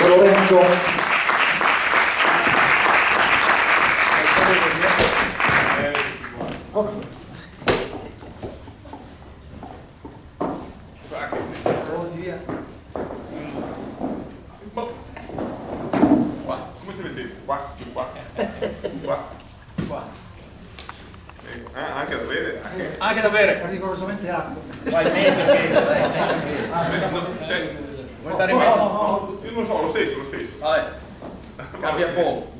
Lorenzo. Come si vede? Qua. Anche da bere? Anche da bere. Rigorosamente acqua. Vai in mezzo, dai, vuoi stare in mezzo? No, io non so, lo stesso. Vabbè, cambia poco.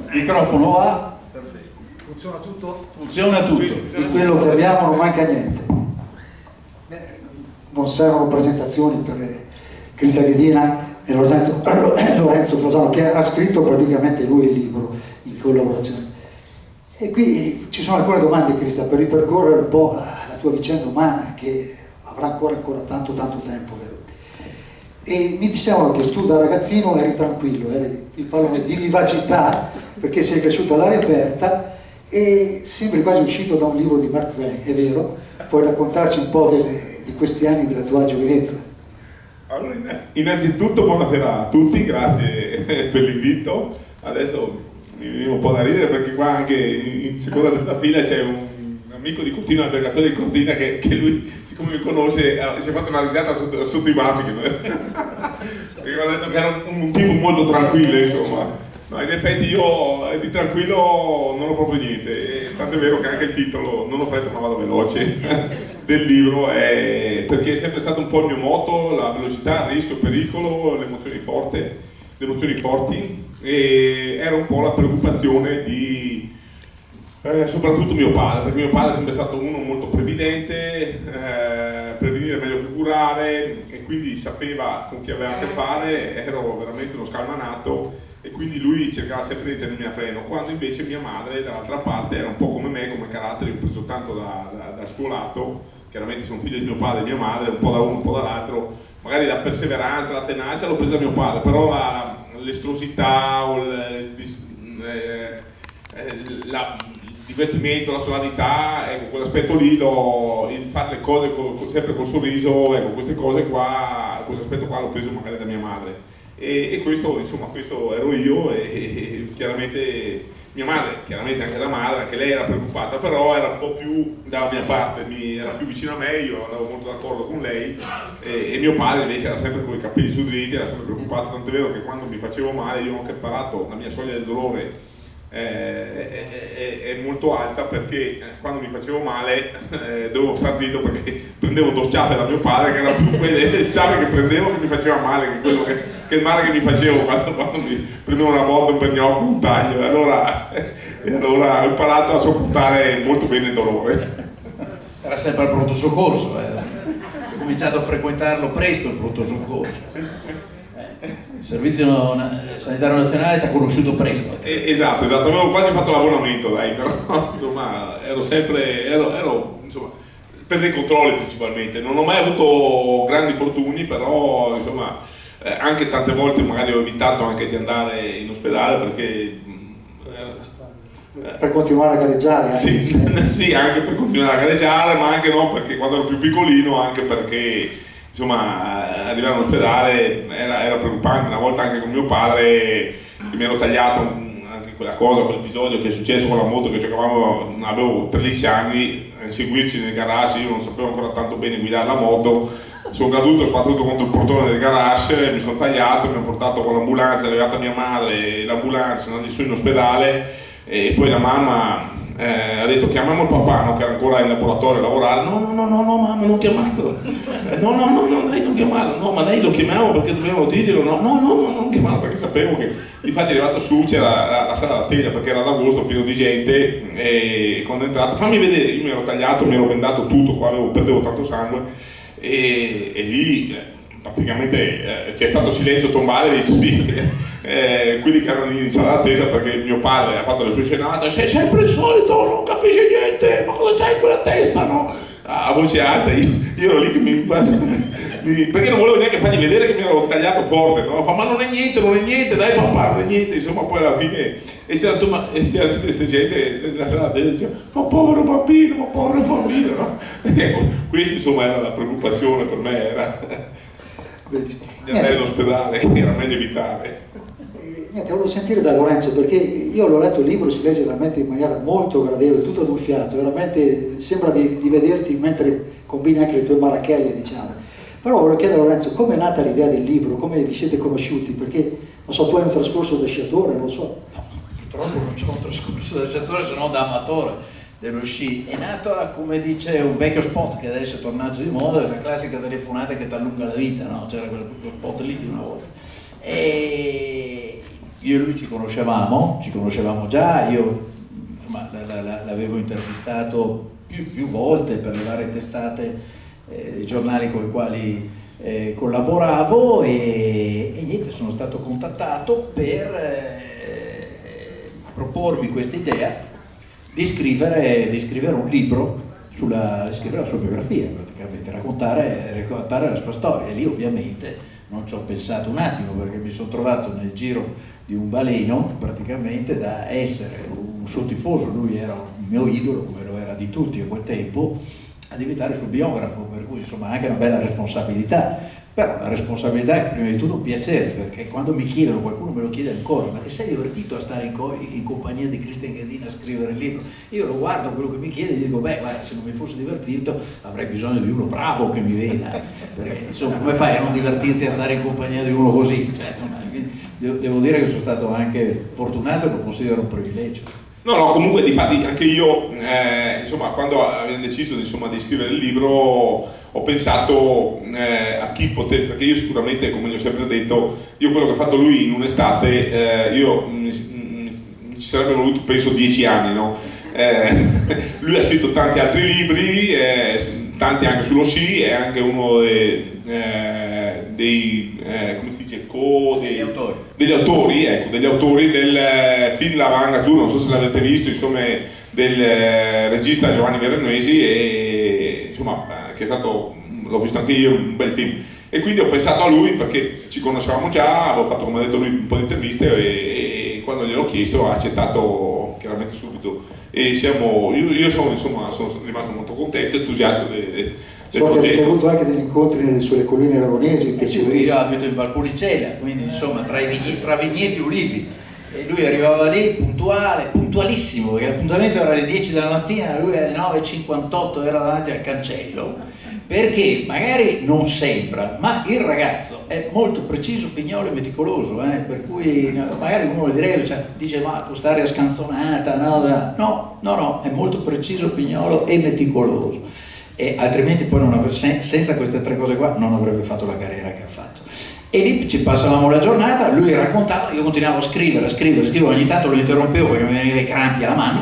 Microfono va. Perfetto. Funziona tutto? Funziona tutto. Di quello che abbiamo non manca niente. Non servono presentazioni per Cristian Ghedina e Lorenzo Fasano, che ha scritto praticamente lui il libro in collaborazione. E qui ci sono alcune domande, Cristian, per ripercorrere un po' la tua vicenda umana, che avrà ancora tanto tempo, vero? E mi dicevano che tu da ragazzino eri tranquillo, eri il pallone di vivacità, perché sei cresciuto all'aria aperta e sembri quasi uscito da un libro di Mark Twain, è vero? Puoi raccontarci un po' di questi anni della tua giovinezza? Allora, innanzitutto buonasera a tutti, grazie per l'invito. Adesso mi viene un po' da ridere perché qua anche in seconda e terza fila c'è un amico di Cortina, albergatore di Cortina, che lui, siccome mi conosce, si è fatto una risata sotto i baffi. Perché mi ha detto che era un tipo molto tranquillo, insomma. No, in effetti io di tranquillo non ho proprio niente, tanto è vero che anche il titolo, non ho fretta ma vado veloce, del libro è perché è sempre stato un po' il mio motto, la velocità, il rischio, il pericolo, le emozioni forti, e era un po' la preoccupazione di soprattutto mio padre, perché mio padre è sempre stato uno molto previdente, prevenire è meglio che curare, e quindi sapeva con chi aveva a che fare, ero veramente uno scalmanato e quindi lui cercava sempre di tenermi a freno, quando invece mia madre dall'altra parte era un po' come me, come carattere, ho preso tanto dal suo lato, chiaramente sono figlio di mio padre e mia madre, un po' da uno, un po' dall'altro, magari la perseveranza, la tenacia l'ho presa da mio padre, però l'estrosità o il divertimento, la solarità, ecco, quell'aspetto lì, il fare le cose sempre col sorriso, ecco, queste cose qua, questo aspetto qua l'ho preso magari da mia madre. E questo, insomma, questo ero io e chiaramente mia madre, chiaramente anche da madre, anche lei era preoccupata, però era un po' più dalla mia parte, era più vicino a me, io andavo molto d'accordo con lei e mio padre invece era sempre con i capelli su dritti, era sempre preoccupato, tanto è vero che quando mi facevo male io ho anche imparato, la mia soglia del dolore è molto alta perché quando mi facevo male dovevo star zitto perché prendevo 2 sciape da mio padre che erano più quelle sciape che prendevo che mi faceva male che quello che il male che mi facevo quando mi prendevo una botta, un pernocchio, un taglio e allora ho imparato a sopportare molto bene il dolore. Era sempre al pronto soccorso, ho cominciato a frequentarlo presto il pronto soccorso. Il servizio sanitario nazionale ti ha conosciuto presto. Esatto, avevo quasi fatto l'abbonamento, dai, però insomma ero insomma, per dei controlli principalmente, non ho mai avuto grandi fortuni, però insomma anche tante volte magari ho evitato anche di andare in ospedale perché per continuare a gareggiare sì, anche per continuare a gareggiare, ma anche no, perché quando ero più piccolino, anche perché insomma arrivare all'ospedale era preoccupante. Una volta anche con mio padre che mi ero tagliato anche quell'episodio che è successo con la moto, che giocavamo, avevo 13 anni, a seguirci nel garage, io non sapevo ancora tanto bene guidare la moto, sono caduto, ho sbattuto contro il portone del garage, mi sono tagliato, mi hanno portato con l'ambulanza, è arrivata mia madre, l'ambulanza, sono andati su in ospedale e poi la mamma ha detto chiamiamo il papà, no, che era ancora in laboratorio a lavorare. No mamma, non chiamarlo, no dai, non chiamarlo, no, ma dai, lo chiamiamo perché dobbiamo dirglielo, no non chiamarlo, perché sapevo che infatti è arrivato su, c'era la sala d'attesa perché era ad agosto pieno di gente e quando è entrato fammi vedere, io mi ero tagliato, mi ero vendato tutto qua, perdevo tanto sangue e lì praticamente c'è stato silenzio tombale di tutti quelli che erano in sala d'attesa perché mio padre ha fatto le sue scenate, sei sempre il solito, non capisci niente, ma cosa c'hai in quella testa, no? A voce alta, io ero lì che perché non volevo neanche fargli vedere che mi ero tagliato forte, no? Ma non è niente, dai papà, non è niente, insomma poi alla fine e c'era tutta questa gente della sala d'attesa diceva ma povero bambino, no? Ecco, questa insomma era la preoccupazione per me, era. Benissimo. Gli andai in ospedale, che era meglio evitare. Niente, volevo sentire da Lorenzo, perché io l'ho letto il libro, si legge veramente in maniera molto gradevole, tutto ad un fiato, veramente sembra di vederti mentre combini anche le tue marachelle, diciamo. Però volevo chiedere a Lorenzo, come è nata l'idea del libro, come vi siete conosciuti, perché, non so, tu hai un trascorso da sciatore, non lo so. No, purtroppo non c'ho un trascorso da sciatore, se no da amatore dello sci. È nato, come dice un vecchio spot che adesso è tornato di moda, la classica telefonata che ti allunga la vita, no? C'era quel spot lì di una volta. E io e lui ci conoscevamo già, io insomma l'avevo intervistato più volte per le varie testate dei giornali con i quali collaboravo e niente, sono stato contattato per propormi questa idea di scrivere un libro scrivere la sua biografia, praticamente raccontare la sua storia. E lì ovviamente non ci ho pensato un attimo, perché mi sono trovato nel giro di un baleno praticamente da essere un suo tifoso, lui era un mio idolo come lo era di tutti a quel tempo, a diventare suo biografo, per cui insomma anche una bella responsabilità, però la responsabilità è prima di tutto un piacere, perché quando mi chiedono, qualcuno me lo chiede ancora, ma ti sei divertito a stare in compagnia di Christian Ghedina a scrivere il libro? Io lo guardo quello che mi chiede e dico, beh guarda, se non mi fossi divertito avrei bisogno di uno bravo che mi veda, perché insomma come fai a non divertirti a stare in compagnia di uno così? Cioè, insomma, devo dire che sono stato anche fortunato e lo considero un privilegio. No, comunque difatti anche io, insomma, quando abbiamo deciso insomma, di scrivere il libro ho pensato a chi poter, perché io sicuramente, come gli ho sempre detto, io quello che ha fatto lui in un'estate, ci sarebbe voluto penso 10 anni, no? Lui ha scritto tanti altri libri, tanti anche sullo sci, è anche uno dei come si dice, degli autori del film La Valanga Azzurra, non so se l'avete visto, insomma, del regista Giovanni Veronesi, e insomma che è stato, l'ho visto anche io, un bel film, e quindi ho pensato a lui perché ci conoscevamo già, avevo fatto, come ha detto lui, un po' di interviste e quando gliel'ho chiesto ha accettato chiaramente subito, e io sono rimasto molto contento e entusiasta del So che avete progetto. avuto anche degli incontri sulle colline veronesi. Io abito in Valpolicella, quindi insomma tra vigneti e ulivi, e lui arrivava lì puntualissimo, perché l'appuntamento era alle 10 della mattina, lui alle 9:58 era davanti al cancello, perché magari non sembra, ma il ragazzo è molto preciso, pignolo e meticoloso, per cui magari uno dice ma quest'aria scanzonata, no, è molto preciso, pignolo e meticoloso. E altrimenti poi senza queste tre cose qua non avrebbe fatto la carriera che ha fatto. E lì ci passavamo la giornata, lui raccontava, io continuavo a scrivere, ogni tanto lo interrompevo perché mi venivano i crampi alla mano,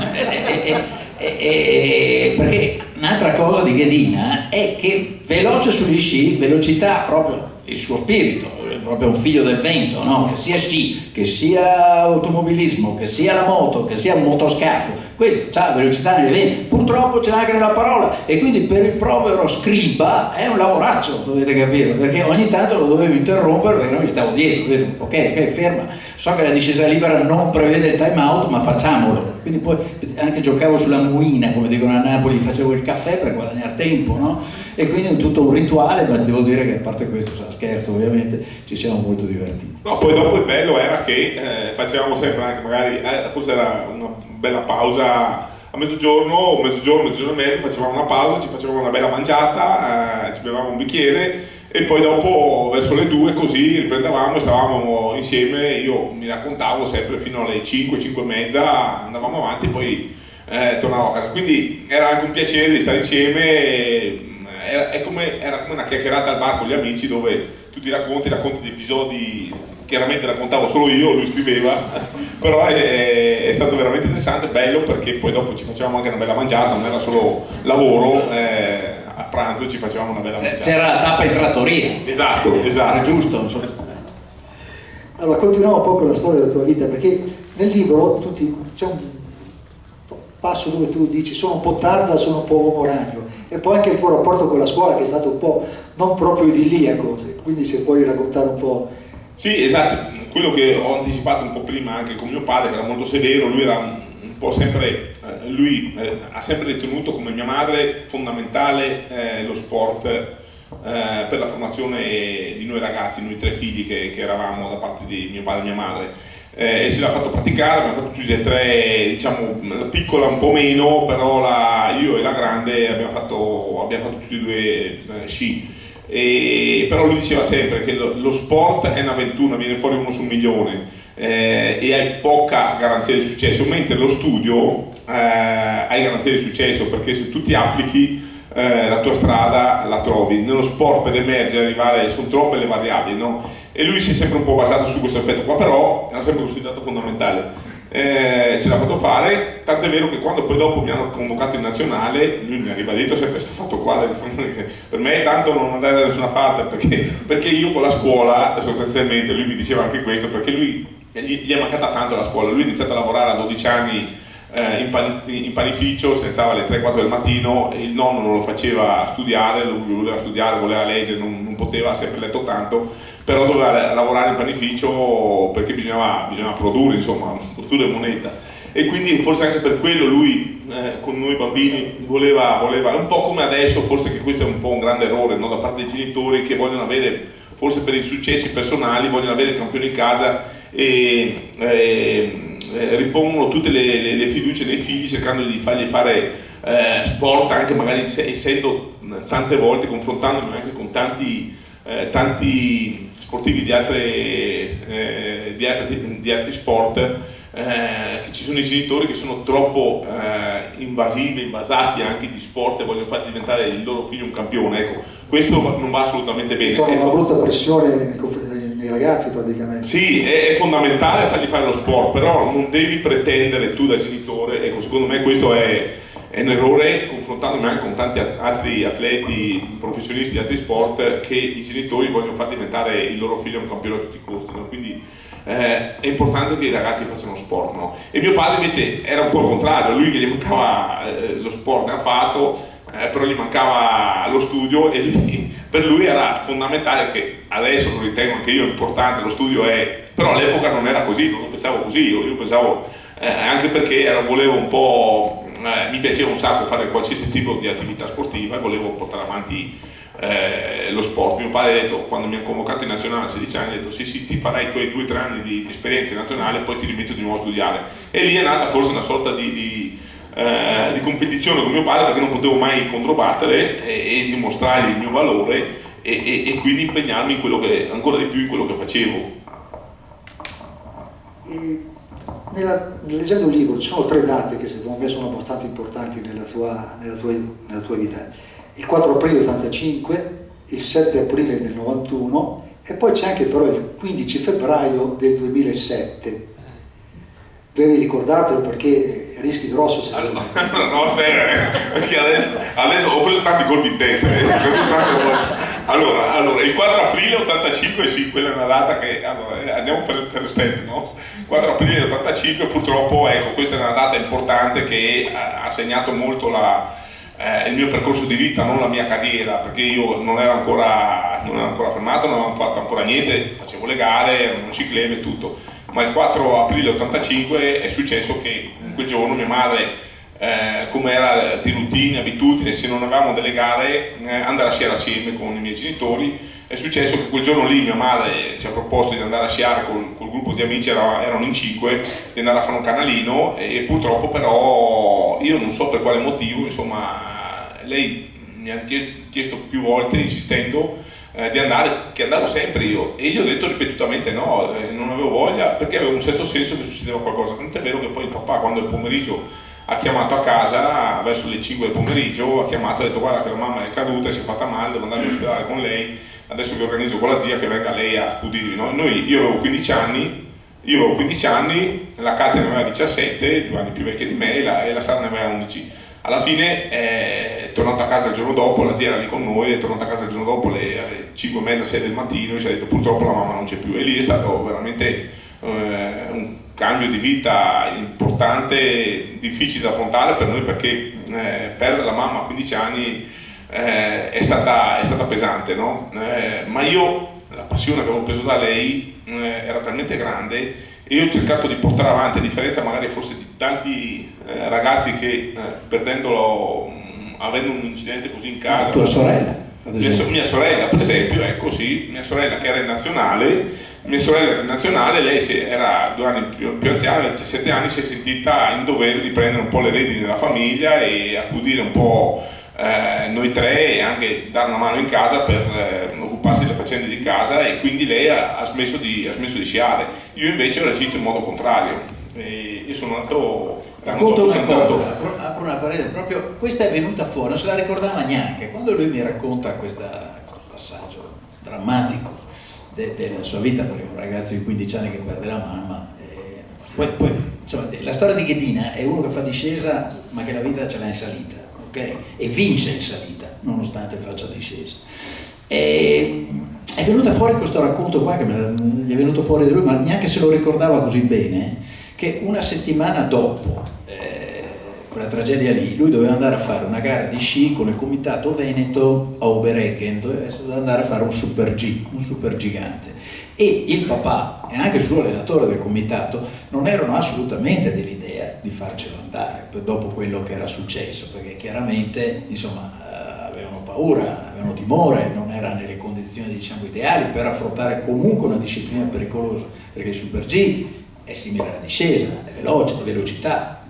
perché un'altra cosa di Ghedina è che veloce sugli sci, velocità proprio il suo spirito, proprio un figlio del vento, no? Che sia sci, che sia automobilismo, che sia la moto, che sia un motoscafo, questo ha la velocità nelle vene, purtroppo ce l'ha anche nella parola, e quindi per il povero scriba è un lavoraccio, dovete capire, perché ogni tanto lo dovevo interrompere perché non gli stavo dietro, ho detto ok, ferma, so che la discesa libera non prevede il time out, ma facciamolo. Quindi poi anche giocavo sulla muina, come dicono a Napoli, facevo il caffè per guadagnare tempo, no? E quindi è tutto un rituale, ma devo dire che a parte questo, scherzo ovviamente, ci siamo molto divertiti. No, poi dopo il bello era che facevamo sempre anche magari, forse era una bella pausa a mezzogiorno e mezzo, facevamo una pausa, ci facevamo una bella mangiata, ci bevevamo un bicchiere e poi dopo verso le 2 così riprendevamo e stavamo insieme, io mi raccontavo sempre fino alle 5 e mezza, andavamo avanti e poi tornavo a casa, quindi era anche un piacere di stare insieme, era come una chiacchierata al bar con gli amici dove tu ti racconti di episodi, chiaramente raccontavo solo io, lui scriveva, però è stato veramente interessante, bello, perché poi dopo ci facevamo anche una bella mangiata, non era solo lavoro, a pranzo ci facevamo una bella mangiata. C'era la tappa in trattoria. Esatto. Era giusto, insomma. Allora, continuiamo un po' con la storia della tua vita, perché nel libro c'è un passo dove tu dici sono un po' Tarzan, sono un po' Uomo Ragno, e poi anche il tuo rapporto con la scuola che è stato un po' non proprio idilliaco, quindi se puoi raccontare un po'. Sì, esatto, quello che ho anticipato un po' prima anche con mio padre, che era molto severo, lui era un po' sempre, lui ha sempre ritenuto come mia madre fondamentale lo sport per la formazione di noi ragazzi, noi 3 figli che eravamo da parte di mio padre e mia madre. E ce l'ha fatto praticare, abbiamo fatto tutti e 3, diciamo la piccola un po' meno, però io e la grande abbiamo fatto tutti e 2 sci. Però lui diceva sempre che lo sport è un'avventura, viene fuori uno su 1 milione e hai poca garanzia di successo, mentre lo studio hai garanzia di successo, perché se tu ti applichi la tua strada la trovi. Nello sport per emergere, arrivare, sono troppe le variabili, no? E lui si è sempre un po' basato su questo aspetto qua, però era sempre considerato fondamentale. Ce l'ha fatto fare, tant'è vero che quando poi dopo mi hanno convocato in nazionale, lui mi ha ribadito sempre questo fatto qua, per me è tanto non andare da nessuna parte, perché io con la scuola, sostanzialmente, lui mi diceva anche questo, perché lui gli è mancata tanto la scuola, lui ha iniziato a lavorare a 12 anni in panificio, si alzava alle 3-4 del mattino, il nonno non lo faceva studiare, lui voleva studiare, voleva leggere, non poteva, ha sempre letto tanto, però doveva lavorare in panificio perché bisognava produrre, insomma, produrre moneta, e quindi forse anche per quello lui con noi bambini voleva, un po' come adesso, forse che questo è un po' un grande errore, no? Da parte dei genitori che vogliono avere, forse per i successi personali, vogliono avere il campione in casa e ripongono tutte le fiducie nei figli cercando di fargli fare sport, anche magari essendo tante volte, confrontandomi anche con tanti sportivi di altri sport, che ci sono i genitori che sono troppo invasati anche di sport e vogliono far diventare il loro figlio un campione. Ecco, questo non va assolutamente bene. È una brutta pressione nei ragazzi praticamente. Sì, è fondamentale fargli fare lo sport, però non devi pretendere tu da genitore, ecco, secondo me questo è un errore, confrontandomi anche con tanti altri atleti professionisti di altri sport, che i genitori vogliono far diventare il loro figlio un campione a tutti i costi, no? Quindi è importante che i ragazzi facciano sport, no? E mio padre invece era un po' il contrario, lui che gli mancava lo sport, ne ha fatto, però gli mancava lo studio, e per lui era fondamentale, che adesso lo ritengo anche io importante, lo studio è, però all'epoca non era così, non lo pensavo così, io pensavo, anche perché volevo un po', mi piaceva un sacco fare qualsiasi tipo di attività sportiva e volevo portare avanti lo sport. Mio padre ha detto, quando mi ha convocato in nazionale a 16 anni, ha detto sì, ti farai i tuoi 2 o 3 anni di esperienza in nazionale e poi ti rimetto di nuovo a studiare, e lì è nata forse una sorta di competizione con mio padre, perché non potevo mai controbattere e dimostrargli il mio valore e quindi impegnarmi in quello che, ancora di più in quello che facevo. Leggendo il libro ci sono 3 date che secondo me sono abbastanza importanti nella tua vita: il 4 aprile 85, il 7 aprile del 91 e poi c'è anche però il 15 febbraio del 2007. Devi ricordartelo perché rischi grosso se allora, no, perché adesso ho preso tanti colpi in testa, allora il 4 aprile 85, sì, quella è una data che, allora, andiamo per step, no? 4 aprile 85, purtroppo, ecco, questa è una data importante che ha segnato molto il mio percorso di vita, non la mia carriera, perché io non ero ancora fermato, non avevo fatto ancora niente, facevo le gare, ero in cicleve e tutto, ma il 4 aprile 85 è successo che in quel giorno mia madre, come era di routine, abitudine, se non avevamo delle gare, andare a sciare assieme con i miei genitori. È successo che quel giorno lì mia madre ci ha proposto di andare a sciare col gruppo di amici, erano in 5, di andare a fare un canalino, e purtroppo però io non so per quale motivo, insomma, lei mi ha chiesto più volte, insistendo, di andare, che andavo sempre io, e gli ho detto ripetutamente no, non avevo voglia, perché avevo un certo senso che succedeva qualcosa. Tant'è vero che poi il papà, quando il pomeriggio ha chiamato a casa, verso le 5 del pomeriggio, ha chiamato e ha detto guarda che la mamma è caduta, si è fatta male, devo andare in ospedale con lei, adesso vi organizzo con la zia che venga lei a accudirvi, no? Io avevo 15 anni, la Katia ne aveva 17, 2 anni più vecchia di me, e la Sara ne aveva 11. Alla fine è tornato a casa il giorno dopo, la zia era lì con noi, è tornato a casa il giorno dopo alle 5:30, 6 del mattino, e ci ha detto purtroppo la mamma non c'è più, e lì è stato veramente un cambio di vita importante, difficile da affrontare per noi, perché perdere la mamma a 15 anni è stata pesante, no? Ma io, la passione che avevo preso da lei era talmente grande, e io ho cercato di portare avanti, a differenza magari forse di tanti ragazzi che avendo un incidente così in casa. Tua sorella? Mia sorella, per esempio, ecco sì, mia sorella che era in nazionale, lei era 2 anni più anziana, 17 anni, si è sentita in dovere di prendere un po' le redini della famiglia e accudire un po' noi 3 e anche dare una mano in casa per occuparsi delle faccende di casa, e quindi lei ha smesso di sciare. Io invece ho reagito in modo contrario e sono andato. Racconto una cosa, apro una parete, proprio questa è venuta fuori, non se la ricordava neanche, quando lui mi racconta questo passaggio drammatico della sua vita, perché è un ragazzo di 15 anni che perde la mamma, poi insomma, la storia di Ghedina è uno che fa discesa ma che la vita ce l'ha in salita, ok? E vince in salita nonostante faccia discesa. È venuta fuori questo racconto qua che gli è venuto fuori di lui, ma neanche se lo ricordava così bene, che una settimana dopo quella tragedia lì, lui doveva andare a fare una gara di sci con il comitato veneto a Obereggen, doveva andare a fare un super gigante, e il papà e anche il suo allenatore del comitato non erano assolutamente dell'idea di farcelo andare dopo quello che era successo, perché chiaramente insomma avevano paura, avevano timore, non era nelle condizioni diciamo ideali per affrontare comunque una disciplina pericolosa, perché il super G è simile alla discesa, è veloce, è velocità.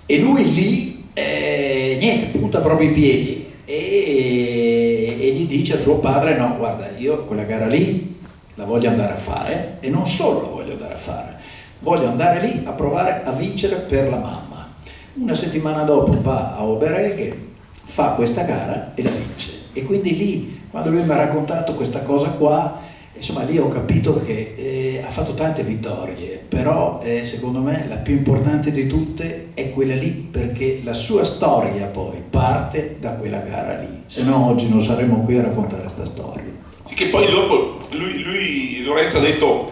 E lui lì, niente, punta proprio i piedi e gli dice a suo padre: no, guarda, io quella gara lì la voglio andare a fare, e non solo la voglio andare a fare, voglio andare lì a provare a vincere per la mamma. Una settimana dopo va a Obereggen, fa questa gara e la vince. E quindi lì, quando lui mi ha raccontato questa cosa qua, insomma lì ho capito che ha fatto tante vittorie, però secondo me la più importante di tutte è quella lì, perché la sua storia poi parte da quella gara lì, se no oggi non saremmo qui a raccontare questa storia. Sì, che poi dopo lui Lorenzo ha detto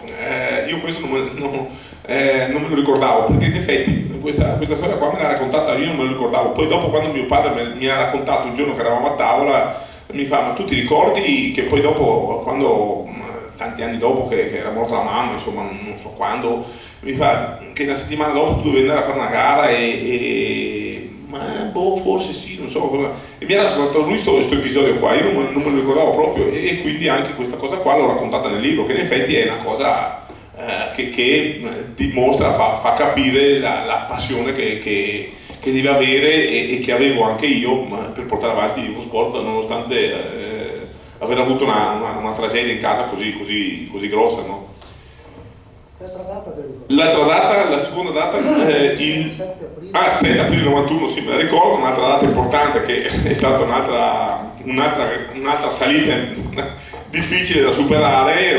io questo non me lo ricordavo, perché in effetti questa storia qua me l'ha raccontata, io non me lo ricordavo. Poi dopo, quando mio padre mi ha raccontato un giorno che eravamo a tavola, mi fa: ma tu ti ricordi che poi dopo, quando tanti anni dopo che era morta la mamma, insomma non so quando, mi fa che una settimana dopo tu dovevi andare a fare una gara ma boh, forse sì, non so cosa. E mi ha raccontato lui questo episodio qua, io non me lo ricordavo proprio, e quindi anche questa cosa qua l'ho raccontata nel libro, che in effetti è una cosa che dimostra, fa capire la passione che deve avere e che avevo anche io per portare avanti uno sport, nonostante aver avuto una tragedia in casa così grossa, no? L'altra data, la seconda data, il 7 aprile 91, sì, me la ricordo. Un'altra data importante, che è stata un'altra salita difficile da superare,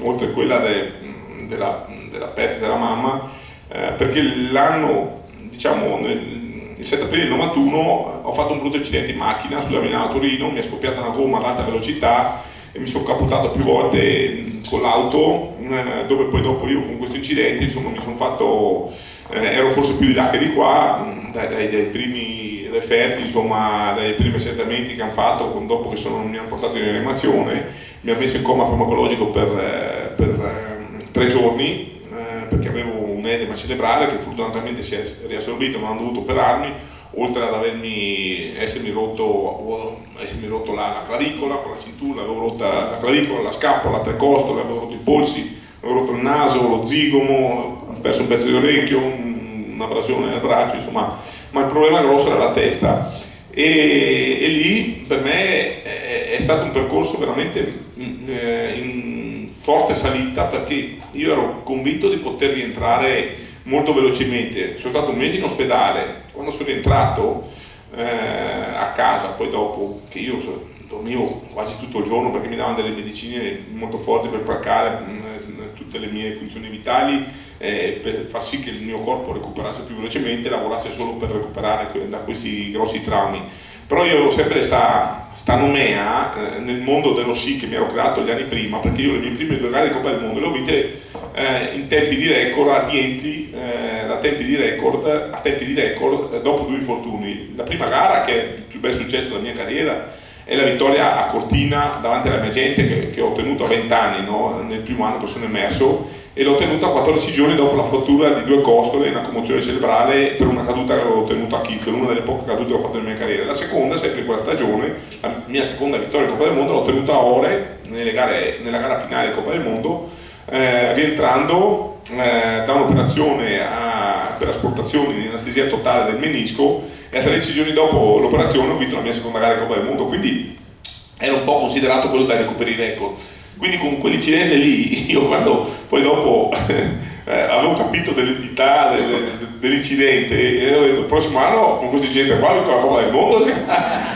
oltre quella della perdita della mamma, perché l'anno, diciamo, il 7 aprile 91 ho fatto un brutto incidente in macchina sulla Milano-Torino, mi è scoppiata una gomma ad alta velocità e mi sono capotato più volte con l'auto, dove poi dopo io con questo incidente insomma mi sono fatto, ero forse più di là che di qua, dai primi referti, insomma dai primi accertamenti che hanno fatto, dopo che mi hanno portato in rianimazione, mi hanno messo in coma farmacologico per 3 giorni, perché avevo un edema cerebrale che fortunatamente si è riassorbito, non hanno dovuto operarmi, oltre ad essermi rotto la clavicola con la cintura, avevo rotta la clavicola, la scappola, 3 costole, avevo rotto i polsi, avevo rotto il naso, lo zigomo, ho perso un pezzo di orecchio, un'abrasione nel braccio, insomma, ma il problema grosso era la testa, e lì per me è stato un percorso veramente in forte salita, perché io ero convinto di poter rientrare molto velocemente. Sono stato un mese in ospedale, quando sono rientrato a casa, poi dopo che io dormivo quasi tutto il giorno perché mi davano delle medicine molto forti per placare tutte le mie funzioni vitali, per far sì che il mio corpo recuperasse più velocemente, lavorasse solo per recuperare da questi grossi traumi. Però io avevo sempre sta nomea nel mondo dello sci che mi ero creato gli anni prima, perché io le mie prime 2 gare di Coppa del Mondo le ho vinte in tempi di record, a rientri a tempi di record dopo 2 infortuni. La prima gara, che è il più bel successo della mia carriera, è la vittoria a Cortina davanti alla mia gente che ho ottenuto a 20 anni, no? Nel primo anno che sono emerso, e l'ho tenuta 14 giorni dopo la frattura di 2 costole e una commozione cerebrale per una caduta che avevo ottenuto a Kitzbühel, una delle poche cadute che ho fatto nella mia carriera. La seconda, sempre in quella stagione, la mia seconda vittoria in Coppa del Mondo, l'ho tenuta a Ore nella gara finale di Coppa del Mondo, rientrando da un'operazione per asportazioni in anestesia totale del menisco, e a 13 giorni dopo l'operazione ho vinto la mia seconda gara di Coppa del Mondo, quindi era un po' considerato quello da recuperare i record. Quindi con quell'incidente lì, io quando poi dopo avevo capito dell'entità dell'incidente, e ho detto il prossimo anno con questo incidente qua vinco la Coppa del Mondo,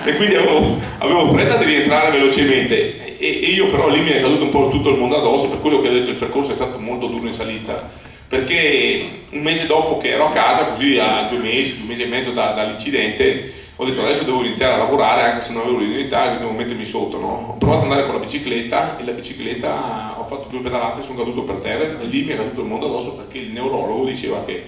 e quindi avevo fretta di rientrare velocemente, e io però lì mi è caduto un po' tutto il mondo addosso, per quello che ho detto il percorso è stato molto duro in salita, perché un mese dopo che ero a casa, così a 2 mesi e mezzo dall'incidente, ho detto adesso devo iniziare a lavorare anche se non avevo l'unità, devo mettermi sotto, no? Ho provato ad andare con la bicicletta, e la bicicletta ho fatto 2 pedalate, sono caduto per terra, e lì mi è caduto il mondo addosso, perché il neurologo diceva che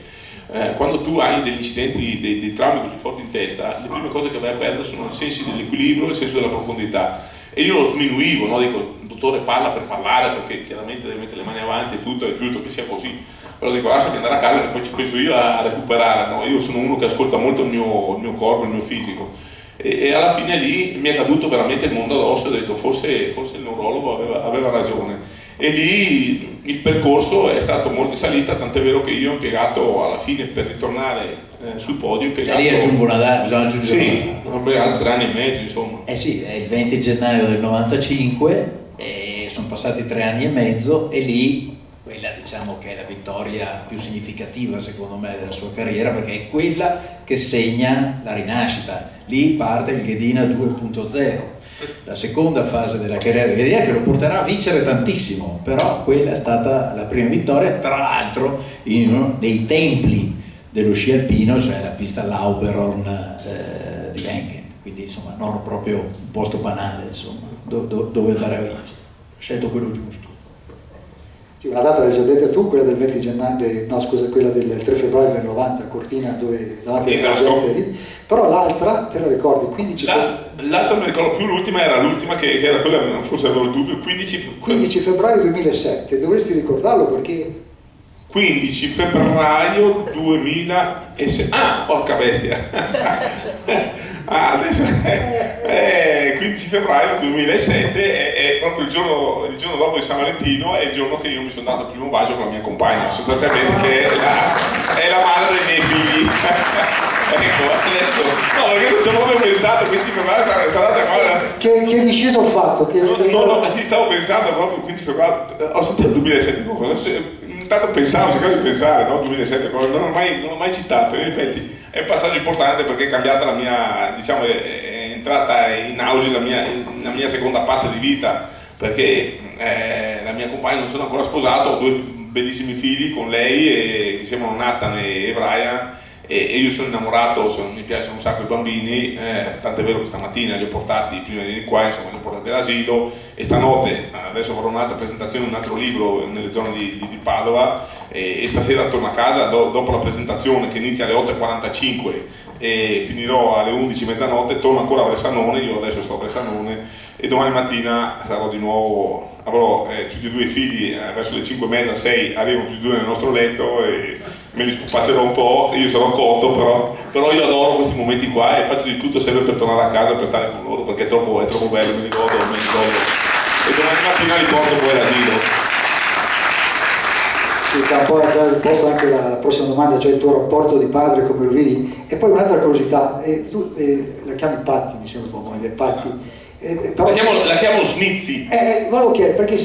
quando tu hai degli incidenti, dei traumi così forti in testa, le prime cose che vai a perdere sono il senso dell'equilibrio e il senso della profondità. E io lo sminuivo, no? Dico, il dottore parla per parlare, perché chiaramente deve mettere le mani avanti e tutto, è giusto che sia così. Però dico, lasciami andare a casa che poi ci penso io a recuperare, no? Io sono uno che ascolta molto il mio corpo, il mio fisico, e alla fine lì mi è caduto veramente il mondo addosso, ho detto forse il neurologo aveva ragione, e lì il percorso è stato molto in salita, tant'è vero che io ho impiegato alla fine per ritornare sul podio, E lì aggiungo una data, bisogna aggiungere sì, ho impiegato 3 anni e mezzo, insomma. Eh sì, è il 20 gennaio del 95 e sono passati 3 anni e mezzo, e lì quella diciamo che è la vittoria più significativa secondo me della sua carriera, perché è quella che segna la rinascita. Lì parte il Ghedina 2.0, la seconda fase della carriera di Ghedina, che lo porterà a vincere tantissimo, però quella è stata la prima vittoria, tra l'altro in uno dei templi dello sci alpino, cioè la pista Lauberhorn di Wengen, quindi insomma non proprio un posto banale, insomma, dove andare a vincere. Ho scelto quello giusto. Una data l'hai già detta tu, quella del 20 gennaio, no scusa, quella del 3 febbraio del 90 a Cortina, dove davanti alla gente lì, però l'altra te la ricordi? 15 l'altra non mi ricordo più, l'ultima era l'ultima che era quella, forse avevo il dubbio, 15 febbraio 2007, dovresti ricordarlo perché 15 febbraio 2006, porca bestia. Adesso 15 febbraio 2007 è proprio il giorno dopo di San Valentino, è il giorno che io mi sono dato il primo bacio con la mia compagna, sostanzialmente, che è la madre dei miei figli. Ecco, adesso no, perché non ci avevo proprio pensato, 15 febbraio sarà data qua. che discesa ho fatto? No, sì, stavo pensando proprio 15 febbraio, ho sentito il 2007, adesso intanto pensavo, cercavo di pensare, no? 2007, non l'ho mai citato, in effetti è un passaggio importante perché è cambiata la mia, diciamo, è entrata in auge la mia seconda parte di vita, perché la mia compagna, non sono ancora sposato, ho 2 bellissimi figli con lei, che si chiamano Nathan e Brian, e io sono innamorato, mi piacciono un sacco i bambini, tant'è vero che stamattina li ho portati, prima di venire qua, insomma, li ho portati all'asilo, e stanotte adesso avrò un'altra presentazione, un altro libro nelle zone di Padova, e stasera torno a casa dopo la presentazione che inizia alle 8:45 e finirò alle 11 mezzanotte, torno ancora a Bressanone, io adesso sto a Bressanone, e domani mattina sarò di nuovo, avrò tutti e 2 i figli, verso le 5:30, 6 arrivano tutti e 2 nel nostro letto e me li spupazzerò un po', io sarò cotto, però io adoro questi momenti qua e faccio di tutto sempre per tornare a casa, per stare con loro, perché è troppo bello, me li godo, e domani mattina li porto poi all'asilo. Tra un po' già risposto anche la prossima domanda, cioè il tuo rapporto di padre, come lo vedi. E poi un'altra curiosità, tu la chiami Patti, mi sembra tua moglie, Patti. Però la chiamano Snizzi. Volevo chiedere, perché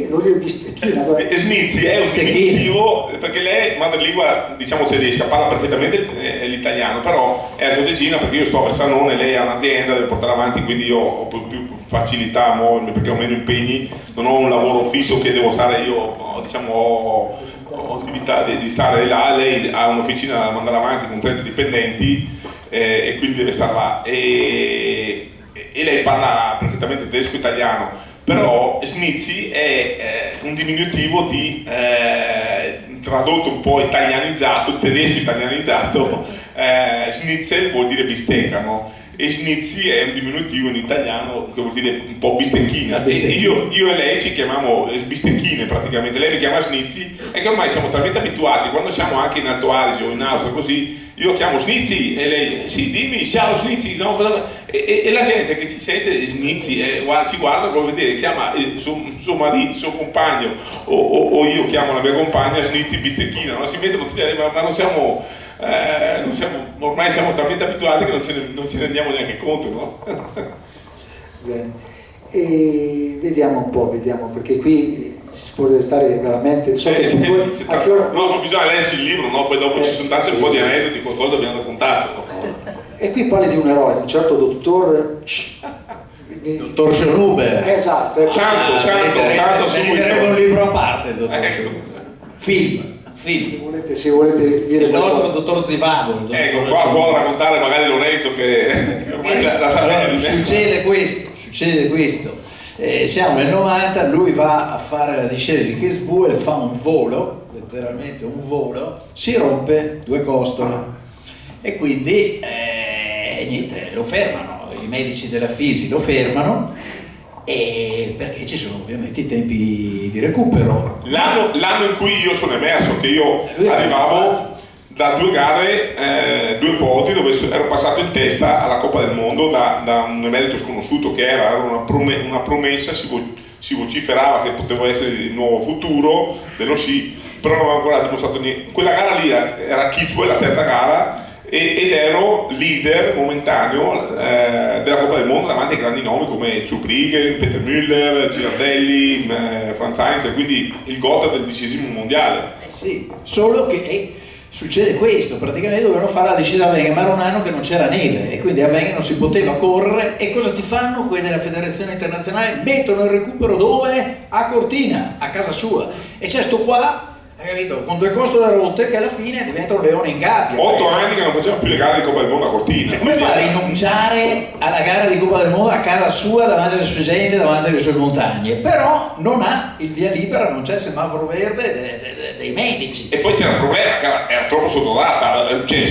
vuol dire bistecchina. Snizzi è un diminutivo, perché lei è madrelingua, diciamo, tedesca, parla perfettamente l'italiano, però è altoatesina, perché io sto a Versanone, lei ha un'azienda, deve portare avanti, quindi io ho più facilità a muovermi perché ho meno impegni, non ho un lavoro fisso che devo stare io, diciamo, ho attività di stare là, lei ha un'officina da mandare avanti con 30 dipendenti, e quindi deve stare là, e lei parla perfettamente tedesco e italiano, però Snizzi è un diminutivo di tradotto un po' italianizzato, tedesco italianizzato, Schnitzel vuol dire bistecca, no? e Snizzi è un diminutivo in italiano che vuol dire un po' bistecchina. Bistecchina. Io e lei ci chiamiamo bistecchine praticamente, lei mi chiama Snizzi, e che ormai siamo talmente abituati, quando siamo anche in Alto Adige o in Austria così, io chiamo Snizzi e lei, sì dimmi, ciao Snizzi, no, e la gente che ci sente Snizzi ci guarda, vuol vedere, chiama suo marito, suo compagno o io chiamo la mia compagna Snizzi bistecchina, no? Si mettono tutti, ma non siamo, ormai siamo talmente abituati che non ce ne rendiamo neanche conto, no? Bene. E vediamo perché qui si può stare veramente. So che a che ora... No, bisogna leggere il libro, no? Poi dopo ci sono tanti un po' di aneddoti, qualcosa abbiamo raccontato. E qui parli di un eroe, di un certo dottor Schönuber. Esatto, ecco. Santo Meriterebbe un libro a parte il dottor Ecco. Schönuber. Film. Se volete dire Il nostro qualcosa. dottor Zivago. Il Ecco, dottor qua Schönuber. può raccontare magari Lorenzo che ormai la sa Allora, bene di me. succede questo. Siamo nel 90, lui va a fare la discesa di Kitzbühel, fa un volo, letteralmente un volo, si rompe 2 costole e quindi niente, lo fermano, i medici della Fisi lo fermano, perché ci sono ovviamente i tempi di recupero. L'anno in cui io sono emerso, che io arrivavo da 2 gare, 2 podi dove ero passato in testa alla Coppa del Mondo da un emerito sconosciuto che era una promessa, si vociferava che poteva essere il nuovo futuro dello sci, però non aveva ancora dimostrato niente. Quella gara lì era Kitzbühel, la terza gara, ed ero leader momentaneo della Coppa del Mondo davanti ai grandi nomi come Zurbriggen, Peter Müller, Girardelli, Franz Heinz, quindi il GOAT del 10° mondiale. Sì, solo che succede questo, praticamente dovevano fare la discesa a Wengen, ma era un anno che non c'era neve e quindi a Wengen non si poteva correre, e cosa ti fanno quelli della federazione internazionale? Mettono il recupero dove? A Cortina, a casa sua, e c'è sto qua, hai capito, con 2 costole rotte che alla fine diventa un leone in gabbia. 8 anni che non facevano più le gare di Coppa del Mondo a Cortina. Cioè, come fa a rinunciare alla gara di Coppa del Mondo a casa sua, davanti alle sue gente, davanti alle sue montagne? Però non ha il via libera, non c'è il semaforo verde dei medici. E poi c'era il problema che era troppo sottodata, cioè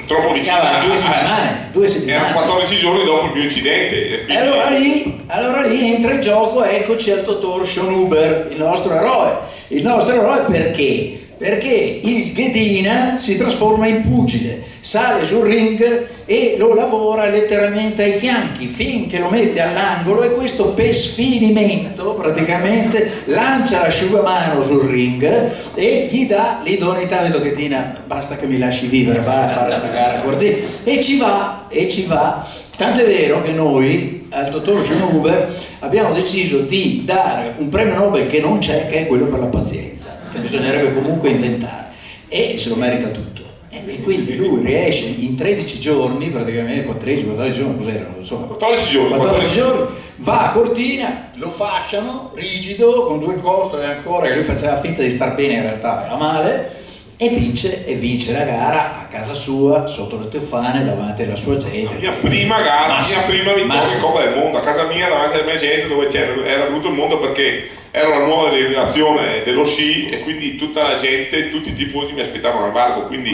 troppo vicina. 2 settimane. Erano 14 giorni dopo il mio incidente. E allora lì entra in gioco, eccoci al dottor Schönuber, il nostro eroe. Il nostro eroe perché? Perché il Ghedina si trasforma in pugile, sale sul ring e lo lavora letteralmente ai fianchi finché lo mette all'angolo, e questo per sfinimento praticamente lancia l'asciugamano sul ring e gli dà l'idoneità. Ha detto: Ghedina, basta che mi lasci vivere, va a fare questa gara Cortina, e ci va. Tanto è vero che noi al dottor Schönuber abbiamo deciso di dare un premio Nobel che non c'è, che è quello per la pazienza, che bisognerebbe comunque inventare, e se lo merita tutto. E quindi lui riesce in 13 giorni, praticamente 14 giorni, cos'erano? Insomma, 14 giorni, va a Cortina, lo fasciano rigido con 2 costole ancora, che lui faceva finta di star bene, in realtà era male, e vince la gara a casa sua, sotto le tofane, davanti alla sua gente. La mia prima gara, la mia prima vittoria in Coppa del Mondo, a casa mia, davanti alla mia gente, dove era venuto il mondo, perché era la nuova rivelazione dello sci, e quindi tutta la gente, tutti i tifosi mi aspettavano al varco, quindi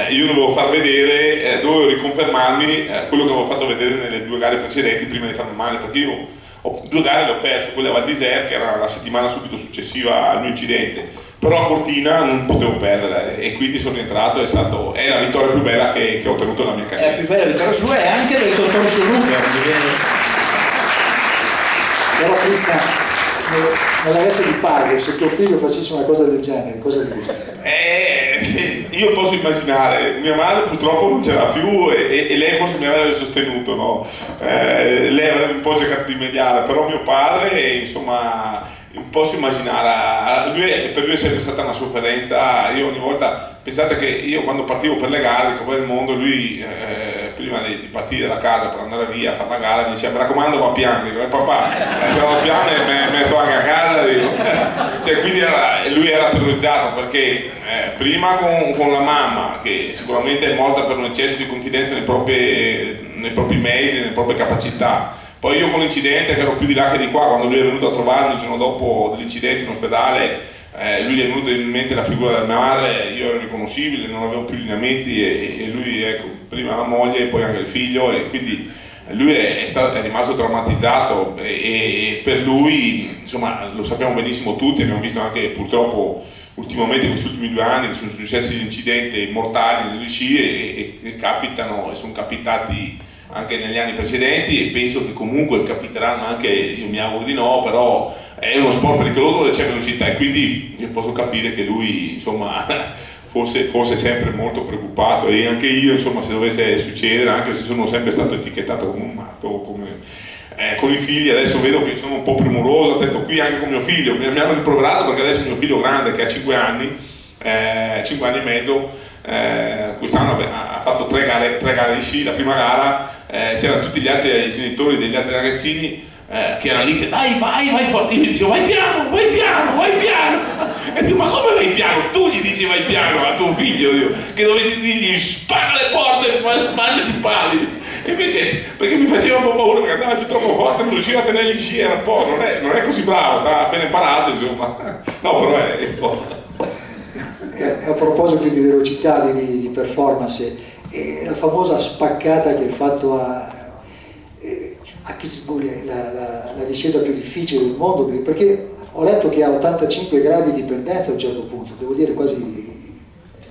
io dovevo far vedere, dovevo riconfermarmi quello che avevo fatto vedere nelle 2 gare precedenti prima di farmi male, perché io 2 gare le ho perse, quella a Val d'Isère, che era la settimana subito successiva al mio incidente, però a Cortina non potevo perdere, e quindi sono entrato, è la vittoria più bella che ho ottenuto nella mia È carriera. la più bella vittoria sua, e anche del dottor Schönuber. Però Cristian, nella veste di padre, se tuo figlio facesse una cosa del genere, cosa diresti? Io posso immaginare, mia madre purtroppo non c'era più, e lei forse mi avrebbe sostenuto, no? Lei avrebbe un po' cercato di mediare, però mio padre, insomma, posso immaginare, per lui è sempre stata una sofferenza. Io ogni volta, pensate che io quando partivo per le gare di Coppa del Mondo, lui prima di partire da casa per andare via a fare la gara mi diceva: mi raccomando, va piano. Dico: papà, se vado piano me ne sto anche a casa. Dico. Cioè, quindi lui era terrorizzato, perché prima con la mamma, che sicuramente è morta per un eccesso di confidenza nei propri mezzi, nelle proprie capacità. Poi io con l'incidente, che ero più di là che di qua, quando lui è venuto a trovarmi il giorno dopo dell'incidente in ospedale, lui gli è venuta in mente la figura della mia madre, io ero riconoscibile, non avevo più lineamenti e lui, ecco, prima la moglie e poi anche il figlio, e quindi lui è rimasto traumatizzato e per lui, insomma, lo sappiamo benissimo tutti, abbiamo visto anche purtroppo ultimamente, questi ultimi 2 anni, che sono successi incidenti mortali nelle scie e capitano e sono capitati anche negli anni precedenti, e penso che comunque capiteranno anche, io mi auguro di no, però è uno sport pericoloso dove c'è velocità, e quindi io posso capire che lui, insomma, fosse sempre molto preoccupato, e anche io, insomma, se dovesse succedere, anche se sono sempre stato etichettato come un matto, con i figli adesso vedo che sono un po' premuroso, attento qui anche con mio figlio, mi hanno rimproverato perché adesso mio figlio grande, che ha 5 anni, 5 anni e mezzo, quest'anno ha fatto 3 gare di sci. La prima gara c'erano tutti gli altri genitori degli altri ragazzini che erano lì che dai vai forte, io gli dicevo vai piano, e dico ma come vai piano? Tu gli dici vai piano a tuo figlio, che dovresti dirgli spara le porte, mangiati i pali. E invece, perché mi faceva un po' paura perché andava giù troppo forte, non riusciva a tenere gli sci, era un po', non è così bravo, sta appena imparato, insomma. No, però è un po'. A proposito di velocità, di performance, la famosa spaccata che hai fatto a Kitzbühel, la discesa più difficile del mondo, perché ho letto che ha 85 gradi di pendenza a un certo punto, che vuol dire quasi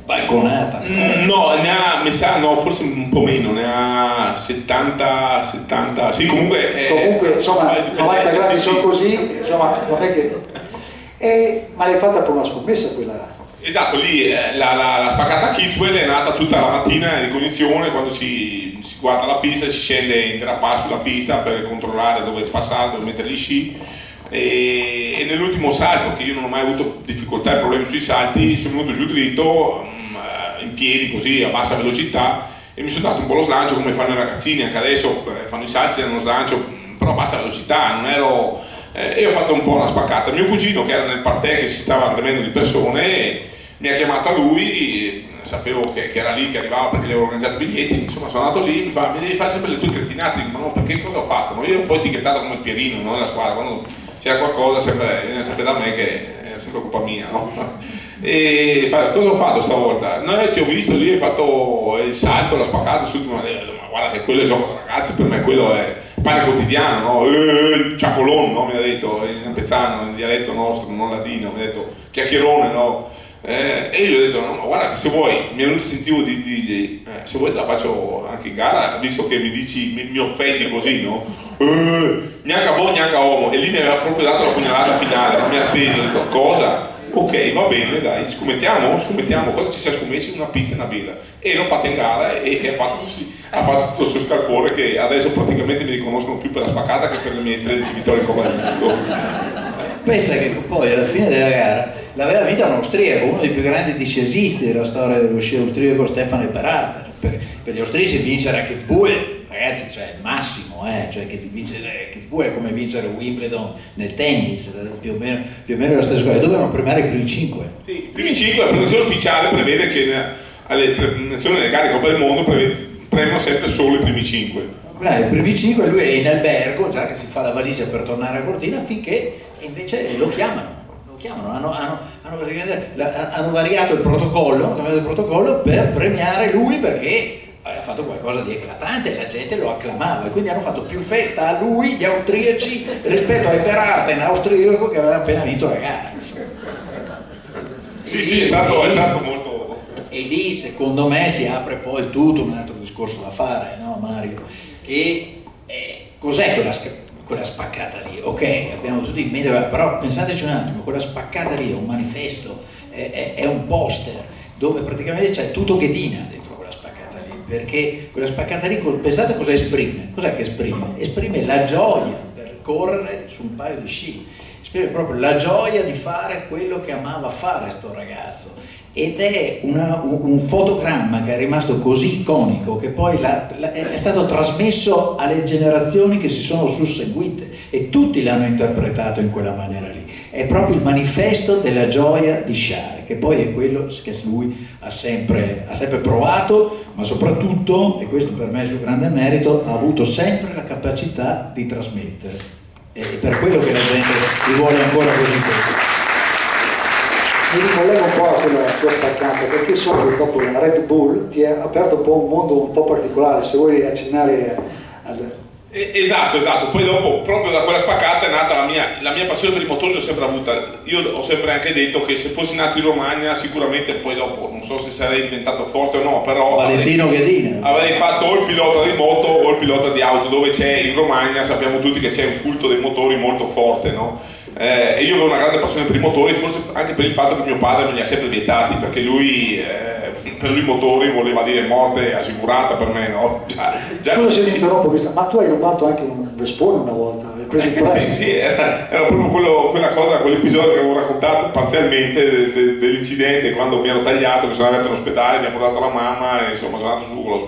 balconata. No, ne ha, mi sa, no, forse un po' meno, ne ha 70, sì, comunque insomma 90 gradi sono così, insomma non è che ma l'hai fatta per una scommessa quella? Esatto, lì la spaccata a Kitzbühel è nata tutta la mattina in ricognizione, quando si guarda la pista, si scende in derapage sulla pista per controllare dove passare, dove mettere gli sci, e nell'ultimo salto, che io non ho mai avuto difficoltà e problemi sui salti, sono venuto giù dritto in piedi così a bassa velocità e mi sono dato un po' lo slancio come fanno i ragazzini anche adesso, fanno i salti, hanno lo slancio però a bassa velocità, non ero e ho fatto un po' una spaccata. Mio cugino, che era nel parterre, che si stava gremendo di persone, mi ha chiamato a lui, sapevo che era lì, che arrivava perché gli avevo organizzato i biglietti, insomma sono andato lì, mi fa mi devi fare sempre le tue cretinate, dico ma no, perché cosa ho fatto? No, io ero un po' etichettato come il Pierino, no, nella squadra, quando c'era qualcosa viene sempre da me, che è sempre colpa mia, no? E fa, cosa ho fatto stavolta? No, ti ho visto lì, hai fatto il salto, la spaccata, ma guarda che quello è gioco da ragazzi, per me quello è pane quotidiano, no? Ciacolone, no? Mi ha detto in ampezzano, in dialetto nostro, non ladino, mi ha detto chiacchierone, no? E io gli ho detto no, ma guarda che se vuoi, mi è venuto istintivo di dirgli se vuoi te la faccio anche in gara, visto che mi dici, mi offendi così, no? Neanche a bo, neanche a uomo, e lì mi aveva proprio dato la pugnalata finale, non mi ha steso, ho detto cosa? Ok, va bene, dai, scommettiamo, cosa ci siamo scommessi? Una pizza e una birra. E l'ho fatta in gara e ha fatto tutto il suo scalpore, che adesso praticamente mi riconoscono più per la spaccata che per le mie 13 vittorie in Coppa del Mondo. Pensa che poi alla fine della gara l'aveva vinta un austriaco, uno dei più grandi discesi della storia dello sci austriaco, Stefan Eberhardt. Per gli austriaci vincere a Kitzbühel, ragazzi, cioè il massimo, cioè che vincere Kitzbühel è come vincere Wimbledon nel tennis, più o meno la stessa cosa. Dovevano premiare i primi 5. Sì, i primi 5, la premiazione ufficiale prevede che alle premiazioni delle gare di Coppa del Mondo premiano sempre solo i primi 5. I primi 5, lui è in albergo, già che si fa la valigia per tornare a Cortina, finché invece lo chiamano, hanno variato il protocollo per premiare lui perché aveva fatto qualcosa di eclatante e la gente lo acclamava, e quindi hanno fatto più festa a lui, gli austriaci, rispetto a Eberhardt, in austriaco, che aveva appena vinto la gara. Sì, è stato molto. E lì secondo me si apre poi tutto un altro discorso da fare, no Mario? Che cos'è quella spaccata lì? Ok, abbiamo tutti in mente, però pensateci un attimo, quella spaccata lì è un manifesto, è un poster dove praticamente c'è tutto Ghedina dentro quella spaccata lì, perché quella spaccata lì, pensate cosa esprime? Cos'è che esprime? Esprime la gioia per correre su un paio di sci, esprime proprio la gioia di fare quello che amava fare sto ragazzo. Ed è un fotogramma che è rimasto così iconico che poi è stato trasmesso alle generazioni che si sono susseguite e tutti l'hanno interpretato in quella maniera lì. È proprio il manifesto della gioia di sciare, che poi è quello che lui ha sempre provato, ma soprattutto, e questo per me è il suo grande merito, ha avuto sempre la capacità di trasmettere. E per quello che la gente ti vuole ancora così. tua staccata, perché so che dopo la Red Bull ti ha aperto un po' un mondo un po' particolare, se vuoi accennare al... Esatto, poi dopo, proprio da quella spaccata è nata la mia passione per i motori, l'ho sempre avuta. Io ho sempre anche detto che se fossi nato in Romagna sicuramente poi dopo, non so se sarei diventato forte o no, però Valentino Ghedina avrei fatto o il pilota di moto o il pilota di auto, dove c'è in Romagna, sappiamo tutti che c'è un culto dei motori molto forte, no? E io avevo una grande passione per i motori, forse anche per il fatto che mio padre me li ha sempre vietati, perché lui per lui motori voleva dire morte assicurata per me, no? Già Scusa se ti interrompo questa, ma tu hai rubato anche un Vespone una volta, hai preso il prestito? sì, era proprio quell'episodio che avevo raccontato parzialmente dell'incidente, quando mi ero tagliato, che sono arrivato in ospedale, mi ha portato la mamma, e insomma sono andato su con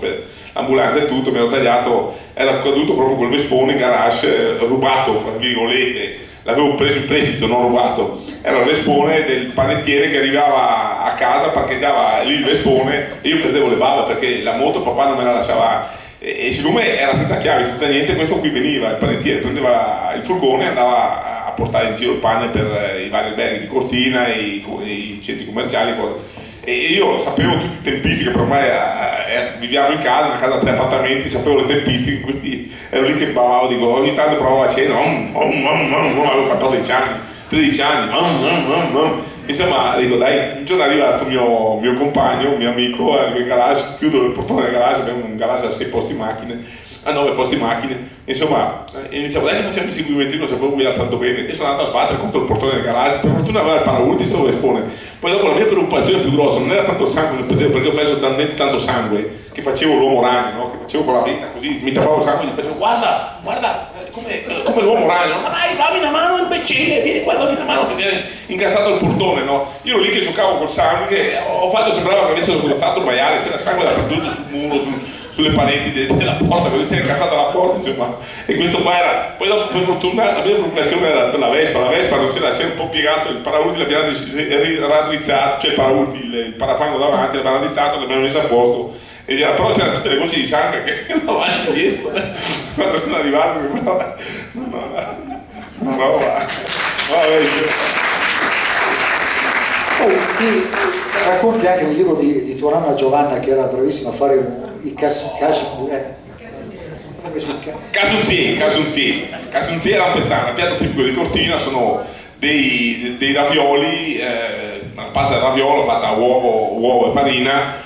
l'ambulanza e tutto, mi ero tagliato, era caduto proprio col Vespone in garage, rubato fra virgolette. L'avevo preso in prestito, non rubato. Era il Vespone del panettiere che arrivava a casa, parcheggiava lì il Vespone e io perdevo le bave perché la moto papà non me la lasciava. E siccome era senza chiavi, senza niente, questo qui veniva, il panettiere prendeva il furgone e andava a portare in giro il pane per i vari alberghi di Cortina, i centri commerciali, cose. E io sapevo tutte le tempistiche, per ormai viviamo in casa, una casa a 3 appartamenti, sapevo le tempistiche, quindi ero lì che bavavo, dico, ogni tanto provavo a cena, avevo 14 anni, 13 anni, insomma, dico dai, un giorno arriva questo mio compagno, un mio amico, arriva in garage, chiudo il portone del garage, abbiamo un garage a 6 posti macchine, a 9 posti macchine, insomma, e iniziamo, dai che facciamo il seguimento, non sapevo guidare tanto bene, e sono andato a sbattere contro il portone del garage, per fortuna aveva il paraurti, sto Vespone. Poi dopo la mia preoccupazione più grossa non era tanto il sangue che perdevo, perché ho perso talmente tanto sangue che facevo l'uomo ragno, no? Che facevo con la vena così, mi tappavo il sangue e gli facevo guarda, come l'uomo ragno, ma dai, dammi una mano imbecille, vieni qua, dammi una mano, perché incassato il portone, no? Io ero lì che giocavo col sangue, che ho fatto, sembrava che avessero sgozzato il maiale, c'era sangue dappertutto, sul muro, sulle pareti della porta, così c'era incastata la porta, insomma, e questo qua era, poi dopo per fortuna la mia preoccupazione era per la Vespa non si era sempre un po' piegato, il paraurti l'abbiamo raddrizzato, cioè il parafango davanti l'abbiamo raddrizzato, l'abbiamo messo a posto, e però c'erano tutte le gocce di sangue che davanti e dietro, quando sono arrivato, no, Poi ti racconti anche nel libro di tua nonna Giovanna, che era bravissima a fare i Casunzi è Lampezzana, piatto tipico di Cortina, sono dei ravioli, una pasta del raviolo fatta a uovo e farina,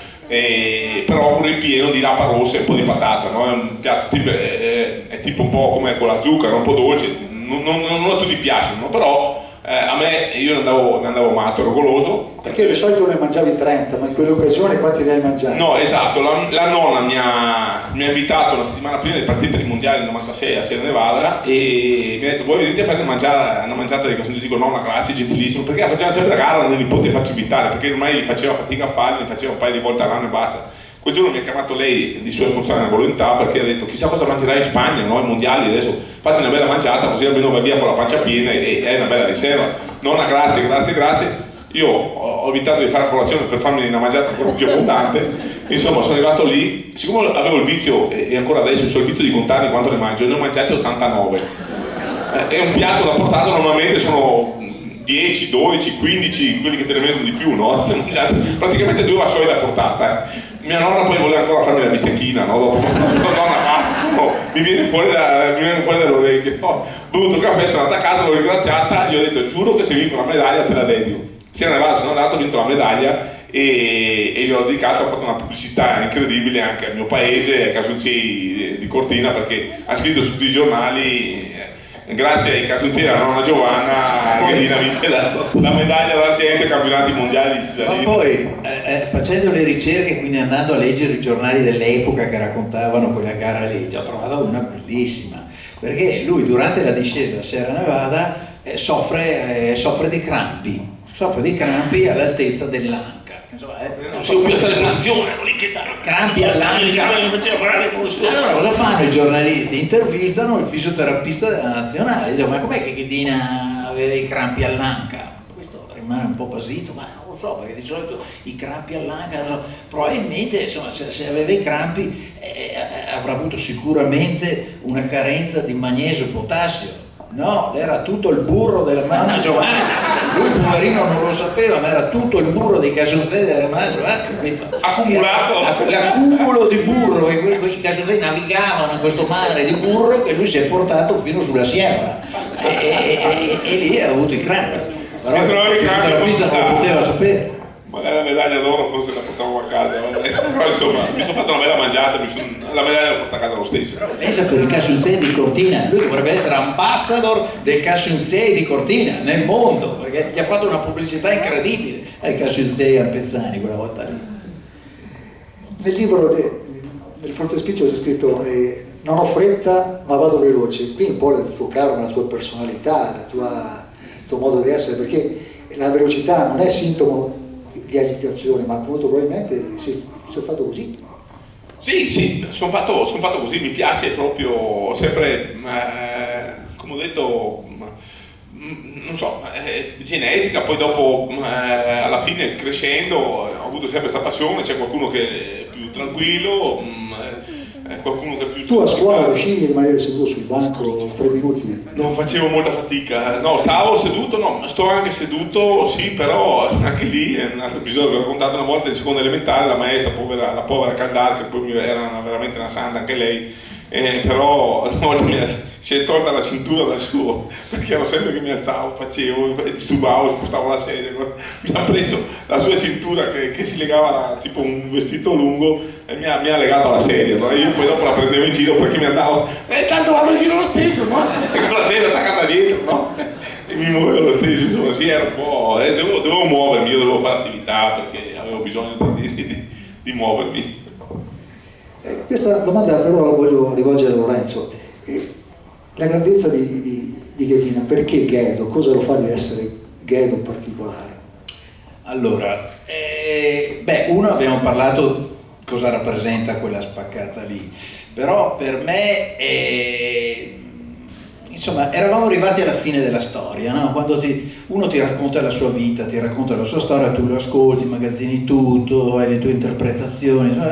però con ripieno di rapa rossa e un po' di patata, no? È un piatto è tipo un po' come con la zucchero, un po' dolce, non a tutti piacciono, però a me, io ne andavo matto, ero goloso. Perché di solito ne mangiavi 30, ma in quell'occasione quanti ne hai mangiati? No, esatto, la nonna mi ha invitato una settimana prima di partire per i mondiali del 96 a Sierra Nevada e mi ha detto, vuoi venire a fare una mangiata di così? Io dico, nonna, grazie, gentilissimo, perché faceva sempre la gara, non li potevo farci invitare, perché ormai faceva fatica a farli, ne faceva un paio di volte all'anno e basta. Quel giorno mi ha chiamato lei di sua spontanea volontà perché ha detto chissà cosa mangerai in Spagna, no? I mondiali, adesso fate una bella mangiata così almeno vai via con la pancia piena e hai una bella riserva. Nonna, grazie. Io ho evitato di fare colazione per farmi una mangiata ancora più abbondante, insomma sono arrivato lì, siccome avevo il vizio e ancora adesso ho il vizio di contarli quanto ne mangio, ne ho mangiati 89. È un piatto da portata, normalmente sono 10, 12, 15, quelli che te ne mettono di più, no? Praticamente 2 vassoi da portata. Mia nonna poi voleva ancora farmi la bistecchina, no? Dopo, nonna basta, mi viene fuori dalle orecchie. No? Ho bevuto il caffè, sono andata a casa, l'ho ringraziata, gli ho detto giuro che se vinco una medaglia te la dedico. Sierra Nevada sono andato, ho vinto la medaglia e gli ho dedicato, ho fatto una pubblicità incredibile anche al mio paese, ai Casunzi di Cortina, perché ha scritto su tutti i giornali. Grazie ai Casunzi della nonna Giovanna, Ghedina vince la medaglia d'argento ai campionati mondiali. Ma poi facendo le ricerche, quindi andando a leggere i giornali dell'epoca che raccontavano quella gara lì, ho trovato una bellissima, perché lui durante la discesa a Sierra Nevada soffre di crampi all'altezza dell'anca. Insomma, non si può più stare in posizione, ero lì che crampi all'anca. Allora cosa fanno i giornalisti? Intervistano il fisioterapista della nazionale, dicono ma com'è che Ghedina aveva i crampi all'anca? Questo rimane un po' basito, ma non lo so, perché di solito i crampi all'anca, probabilmente insomma, se aveva i crampi avrà avuto sicuramente una carenza di magnesio e potassio. No, era tutto il burro della mamma Giovanni. Lui poverino non lo sapeva, ma era tutto il burro dei Casonzei della mamma Giovanni, capito? Accumulato. L'accumulo di burro, e quei Casonzei navigavano in questo mare di burro che lui si è portato fino sulla Sierra e lì ha avuto il cranio. Però Se non avevi il cranio, fisioterapista non lo poteva sapere. Magari la medaglia d'oro forse la portavamo a casa, però insomma mi sono fatto una bella mangiata, la medaglia la porto a casa lo stesso. Pensa per il Casonzei di Cortina, lui dovrebbe essere ambassador del Casonzei di Cortina nel mondo, perché gli ha fatto una pubblicità incredibile ai Casonzei a Pezzani quella volta lì. Nel libro del frontespizio c'è scritto non ho fretta ma vado veloce. Qui un po' il tuo karma, la tua personalità, il tuo modo di essere, perché la velocità non è sintomo di agitazione, ma appunto probabilmente si è fatto così. Sì, sono fatto così, mi piace proprio, ho sempre, come ho detto, non so, genetica, poi dopo alla fine crescendo ho avuto sempre questa passione, c'è qualcuno che è più tranquillo, qualcuno che è più... Tu a scuola riuscivi a rimanere seduto sul banco 3 minuti? Non facevo molta fatica, no, stavo seduto, no, sto anche seduto, sì, però anche lì è un altro episodio che ho raccontato una volta in seconda elementare, la maestra, la povera Caldar, che poi era veramente una santa anche lei, però una volta si è tolta la cintura dal suo, perché ero sempre che mi alzavo, facevo, disturbavo, spostavo la sedia, mi ha preso la sua cintura che si legava tipo un vestito lungo e mi ha legato alla sedia, allora io poi dopo la prendevo in giro perché mi andavo, tanto vado in giro lo stesso, no? E con la sedia attaccata dietro, no? E mi muovevo lo stesso, insomma, sì, era un po', dovevo muovermi, io dovevo fare attività perché avevo bisogno di muovermi. Questa domanda però la voglio rivolgere a Lorenzo. La grandezza di Ghedina, perché Ghedo? Cosa lo fa di essere Ghedo in particolare? Allora, uno abbiamo parlato cosa rappresenta quella spaccata lì, però per me insomma eravamo arrivati alla fine della storia, no? Quando uno ti racconta la sua vita, ti racconta la sua storia, tu lo ascolti, magazzini tutto, hai le tue interpretazioni, no?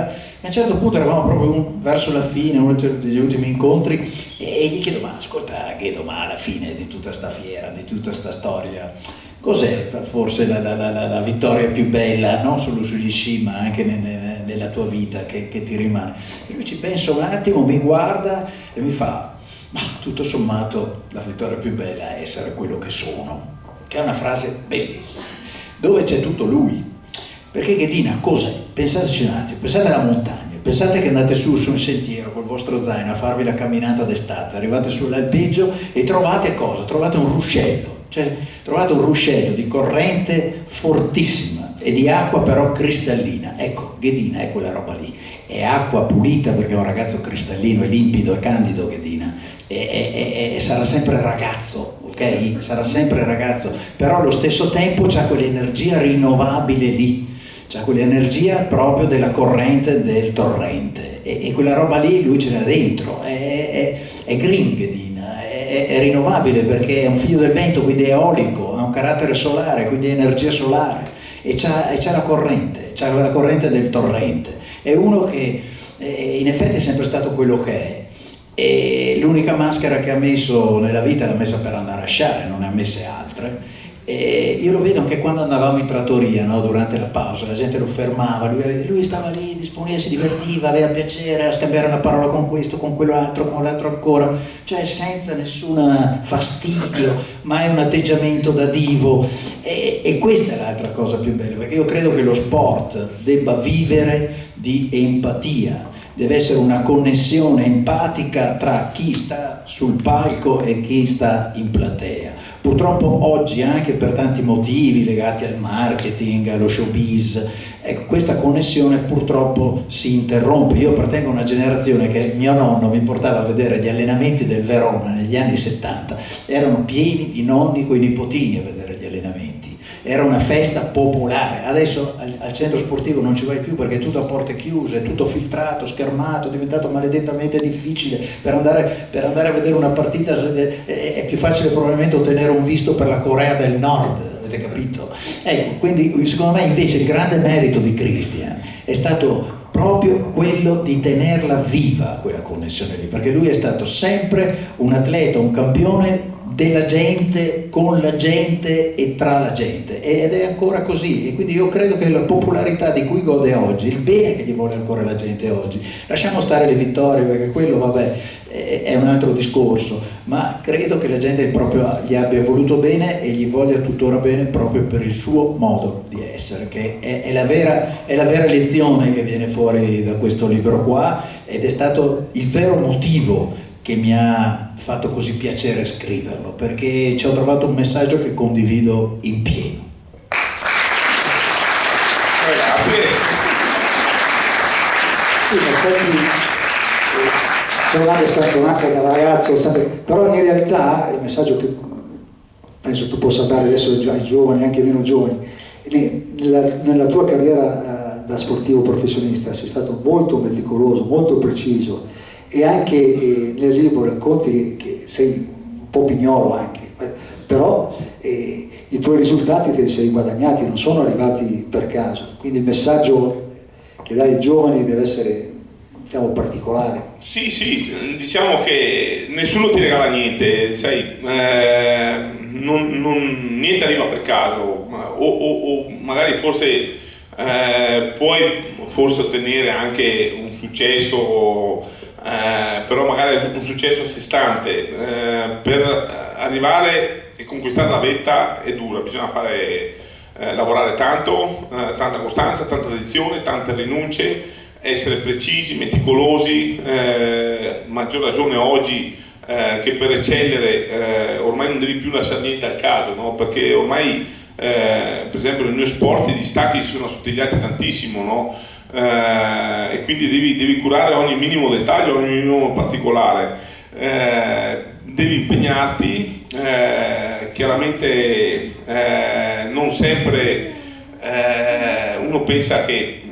A un certo punto eravamo proprio verso la fine, uno degli ultimi incontri, e gli chiedo, ma ascolta Ghedo, ma alla fine di tutta sta fiera, di tutta sta storia, cos'è forse la vittoria più bella, non solo sugli sci ma anche nella tua vita che ti rimane? E lui ci pensa un attimo, mi guarda e mi fa, ma tutto sommato la vittoria più bella è essere quello che sono, che è una frase bellissima, dove c'è tutto lui. Perché Ghedina cos'è? Pensateci un attimo, pensate alla montagna, pensate che andate su un sentiero col vostro zaino a farvi la camminata d'estate, arrivate sull'alpeggio e trovate cosa? Trovate un ruscello, cioè trovate un ruscello di corrente fortissima e di acqua però cristallina. Ecco, Ghedina è quella roba lì, è acqua pulita perché è un ragazzo cristallino, è limpido, è candido Ghedina, e sarà sempre ragazzo, ok? Sarà sempre ragazzo, però allo stesso tempo c'ha quell'energia rinnovabile lì, c'ha quell'energia proprio della corrente del torrente, e quella roba lì lui ce l'ha dentro, è green Ghedina, è rinnovabile perché è un figlio del vento, quindi è eolico, ha un carattere solare, quindi è energia solare, e c'ha la corrente del torrente. È uno che in effetti è sempre stato quello che è, e l'unica maschera che ha messo nella vita l'ha messa per andare a sciare, non ne ha messe altre. E io lo vedo anche quando andavamo in trattoria, no? Durante la pausa la gente lo fermava, lui stava lì disponibile, si divertiva, aveva piacere a scambiare una parola con questo, con quell'altro, con l'altro ancora, cioè senza nessun fastidio, mai un atteggiamento da divo, e questa è l'altra cosa più bella, perché io credo che lo sport debba vivere di empatia, deve essere una connessione empatica tra chi sta sul palco e chi sta in platea. Purtroppo oggi, anche per tanti motivi legati al marketing, allo showbiz, ecco, questa connessione purtroppo si interrompe. Io appartengo a una generazione che mio nonno mi portava a vedere gli allenamenti del Verona negli anni 70, erano pieni di nonni con i nipotini a vedere gli allenamenti. Era una festa popolare. Adesso al centro sportivo non ci vai più perché è tutto a porte chiuse, è tutto filtrato, schermato, è diventato maledettamente difficile. Per andare a vedere una partita è più facile probabilmente ottenere un visto per la Corea del Nord, avete capito? Ecco, quindi secondo me invece il grande merito di Christian è stato proprio quello di tenerla viva quella connessione lì, perché lui è stato sempre un atleta, un campione della gente, con la gente e tra la gente, ed è ancora così. E quindi io credo che la popolarità di cui gode oggi, il bene che gli vuole ancora la gente oggi, lasciamo stare le vittorie perché quello vabbè è un altro discorso, ma credo che la gente proprio gli abbia voluto bene e gli voglia tuttora bene proprio per il suo modo di essere, che è la vera lezione che viene fuori da questo libro qua, ed è stato il vero motivo che mi ha fatto così piacere scriverlo, perché ci ho trovato un messaggio che condivido in pieno. Grazie. Sì, in effetti c'è un'aria scanzonata da ragazzo, però in realtà il messaggio che penso tu possa dare adesso ai giovani, anche meno giovani, nella tua carriera da sportivo professionista sei stato molto meticoloso, molto preciso, e anche nel libro racconti che sei un po' pignolo anche, però i tuoi risultati te li sei guadagnati, non sono arrivati per caso, quindi il messaggio che dai ai giovani deve essere, diciamo, particolare. Sì, diciamo che nessuno ti regala niente, sai, niente arriva per caso, o magari forse puoi ottenere anche un successo, però magari un successo a sé stante. Per arrivare e conquistare la vetta è dura, bisogna lavorare tanto, tanta costanza, tanta dedizione, tante rinunce, essere precisi, meticolosi, maggior ragione oggi che per eccellere ormai non devi più lasciare niente al caso, no? Perché ormai per esempio nel mio sport i distacchi si sono assottigliati tantissimo, no? E quindi devi curare ogni minimo dettaglio, ogni minimo particolare, devi impegnarti, chiaramente non sempre uno pensa che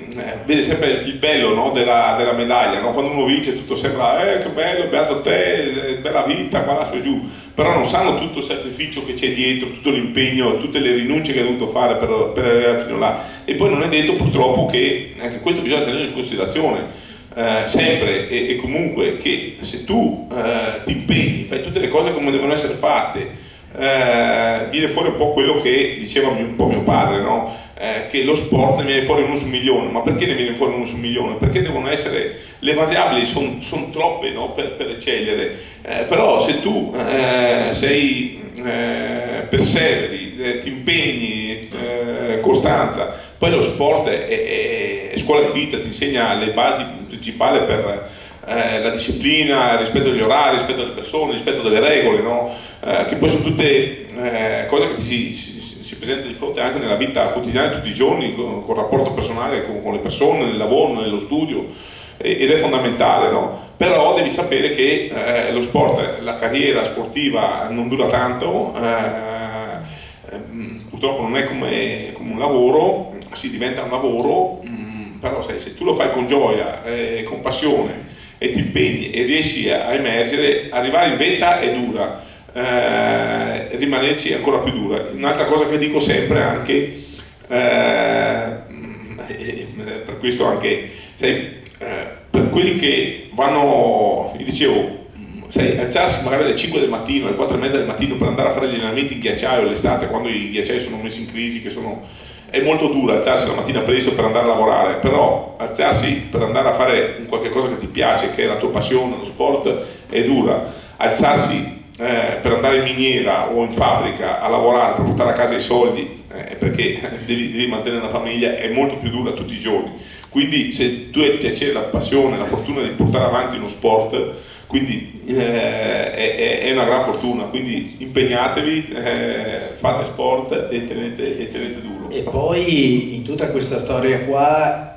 vede sempre il bello, no, della medaglia, no? Quando uno vince tutto sembra che bello, beato te, bella vita, qua là su e giù, però non sanno tutto il sacrificio che c'è dietro, tutto l'impegno, tutte le rinunce che hai dovuto fare per arrivare fino là. E poi non è detto purtroppo che anche questo bisogna tenere in considerazione sempre e comunque, che se tu ti impegni, fai tutte le cose come devono essere fatte, viene fuori un po' quello che diceva un po' mio padre, no? Che lo sport ne viene fuori uno su un milione. Ma perché ne viene fuori uno su un milione? Perché devono essere, le variabili sono troppe, no? per eccellere, però se tu perseveri, ti impegni, costanza, poi lo sport è scuola di vita, ti insegna le basi principali per la disciplina, il rispetto degli orari, il rispetto delle persone, il rispetto delle regole, no? Che poi sono tutte cose che ti si presentano di fronte anche nella vita quotidiana tutti i giorni, con il rapporto personale con le persone, nel lavoro, nello studio, ed è fondamentale, no? Però devi sapere che lo sport, la carriera sportiva non dura tanto, purtroppo non è come un lavoro, si diventa un lavoro, però sai, se tu lo fai con gioia, con passione, e ti impegni e riesci a emergere, arrivare in vetta è dura, rimanerci è ancora più dura. Un'altra cosa che dico sempre anche, per questo anche, sai, per quelli che vanno, io dicevo, sai, alzarsi magari alle 5 del mattino, alle 4 e mezza del mattino per andare a fare gli allenamenti in ghiacciaio l'estate, quando i ghiacciai sono messi in crisi, è molto duro alzarsi la mattina presto per andare a lavorare, però alzarsi per andare a fare qualche cosa che ti piace, che è la tua passione, lo sport, è dura. Alzarsi per andare in miniera o in fabbrica a lavorare, per portare a casa i soldi, perché devi mantenere una famiglia, è molto più dura tutti i giorni. Quindi se tu hai il piacere, la passione, la fortuna di portare avanti uno sport, quindi è una gran fortuna, quindi impegnatevi, fate sport e tenete duro. E poi in tutta questa storia qua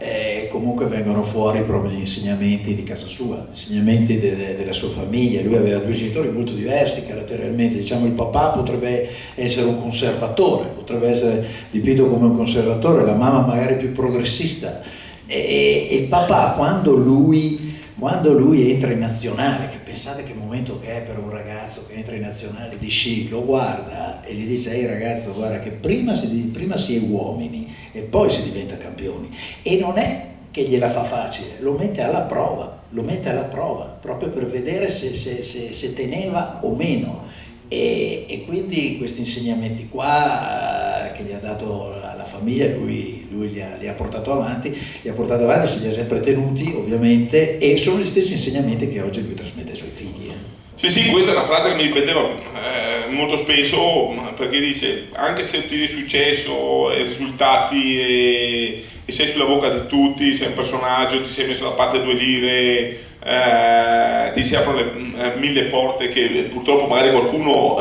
comunque vengono fuori proprio gli insegnamenti di casa sua, gli insegnamenti della sua famiglia. Lui aveva due genitori molto diversi caratterialmente, diciamo il papà potrebbe essere un conservatore, potrebbe essere dipinto come un conservatore, la mamma magari più progressista, e il papà quando lui entra in nazionale, che pensate che momento che è per un ragazzo che entra in nazionale di sci, lo guarda e gli dice: ehi ragazzo, guarda che prima si è uomini e poi si diventa campioni. E non è che gliela fa facile, lo mette alla prova proprio per vedere se teneva o meno. E quindi questi insegnamenti qua che gli ha dato la famiglia, lui li ha portato avanti, se li ha sempre tenuti ovviamente, e sono gli stessi insegnamenti che oggi lui trasmette ai suoi figli. Sì, questa è una frase che mi ripeteva molto spesso, perché dice: anche se ottieni successo e risultati e sei sulla bocca di tutti, sei un personaggio, ti sei messo da parte 2 lire, ti si aprono 1000 porte che purtroppo magari qualcuno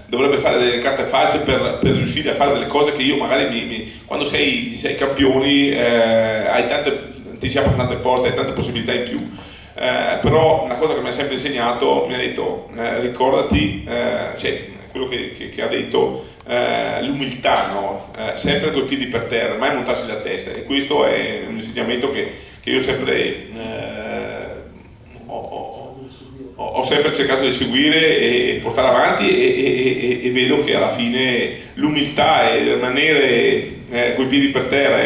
dovrebbe fare delle carte false per riuscire a fare delle cose che io magari quando sei campioni ti si aprono tante porte, hai tante possibilità in più. Però una cosa che mi ha sempre insegnato, mi ha detto ricordati, cioè quello che ha detto, l'umiltà, no? Sempre coi piedi per terra, mai montarsi la testa, e questo è un insegnamento che io sempre ho sempre cercato di seguire e portare avanti, e vedo che alla fine l'umiltà e rimanere coi piedi per terra,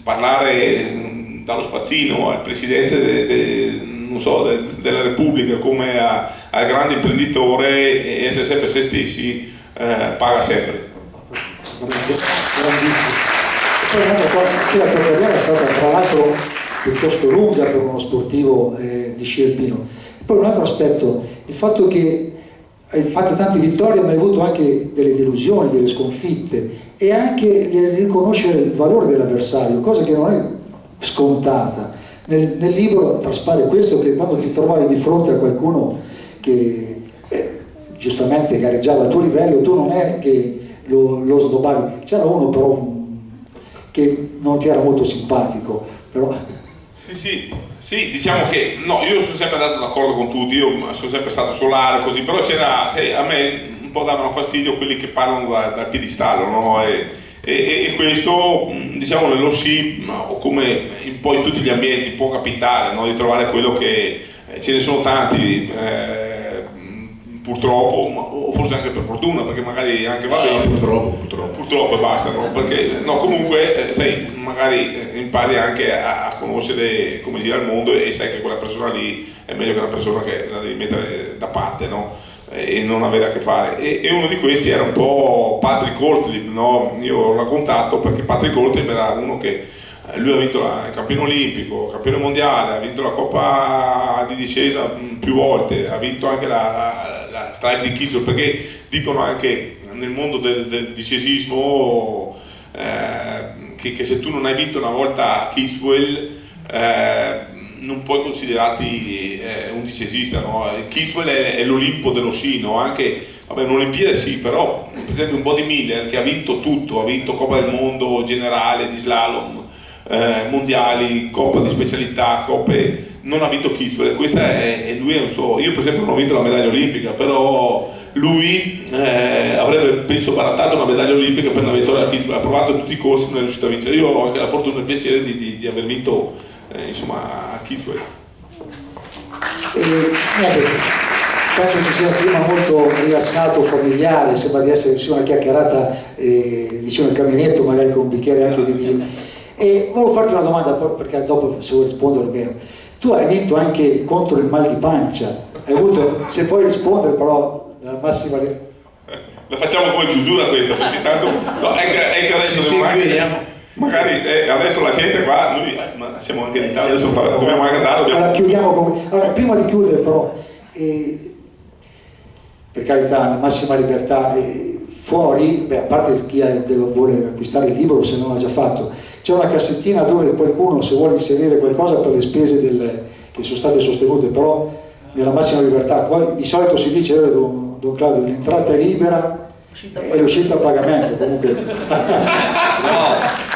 parlare dallo spazzino al presidente non so, della Repubblica come al grande imprenditore, e essere sempre se stessi, paga sempre. Grandissimo. E poi un'altra cosa, che la tua carriera è stata tra l'altro piuttosto lunga per uno sportivo di sci alpino. E poi un altro aspetto, il fatto che hai fatto tante vittorie ma hai avuto anche delle delusioni, delle sconfitte, e anche riconoscere il valore dell'avversario, cosa che non è scontata. Nel libro traspare questo, che quando ti trovavi di fronte a qualcuno che giustamente gareggiava al tuo livello, tu non è che lo snobavi. C'era uno però che non ti era molto simpatico, però... Sì, diciamo che no, io sono sempre andato d'accordo con tutti, io sono sempre stato solare così, però a me un po' davano fastidio quelli che parlano dal piedistallo, no? E questo, diciamo, nello sci, o come in poi in tutti gli ambienti, può capitare, no? Di trovare quello che ce ne sono tanti, purtroppo, o forse anche per fortuna, perché magari anche va bene. Purtroppo e basta, no? Perché no, comunque sai, magari impari anche a conoscere come gira il mondo, e sai che quella persona lì è meglio che una persona che la devi mettere da parte, no? E non avere a che fare, e uno di questi era un po' Patrick Gottlieb, no? Io l'ho raccontato perché Patrick Gottlieb era uno che lui ha vinto il campione olimpico, campione mondiale, ha vinto la coppa di discesa più volte, ha vinto anche la strike di Kitzbühel, perché dicono anche nel mondo del discesismo che se tu non hai vinto una volta Kitzbühel non puoi considerarti un discesista, no? Kitzbühel è l'Olimpo dello sci, no? Anche, vabbè, un'Olimpiade sì, però per esempio un Body Miller che ha vinto tutto, ha vinto Coppa del Mondo generale di slalom, mondiali, Coppa di specialità, coppe, non ha vinto Kitzbühel. Lui è un suo, io per esempio non ho vinto la medaglia olimpica, però lui avrebbe penso barattato una medaglia olimpica per una vittoria a Kitzbühel, ha provato a tutti i corsi, non è riuscito a vincere. Io ho anche la fortuna e il piacere di aver vinto insomma a Kitzbühel. Penso ci sia un clima molto rilassato, familiare, sembra di essere una chiacchierata vicino al caminetto, magari con un bicchiere anche di vino. E volevo farti una domanda, perché dopo se vuoi rispondere bene. Tu hai vinto anche contro il mal di pancia, hai avuto, se puoi rispondere però la massima... La facciamo come chiusura questa, perché tanto no, è che adesso magari adesso la gente qua, noi siamo anche in Italia, adesso dobbiamo anche andare. Allora chiudiamo con... Allora, prima di chiudere però, per carità, la massima libertà, fuori, a parte chi vuole acquistare il libro se non l'ha già fatto, c'è una cassettina dove qualcuno, se vuole inserire qualcosa per le spese che sono state sostenute, però nella massima libertà. Poi di solito si dice, Don Claudio, l'entrata è libera e l'uscita a pagamento, comunque. No.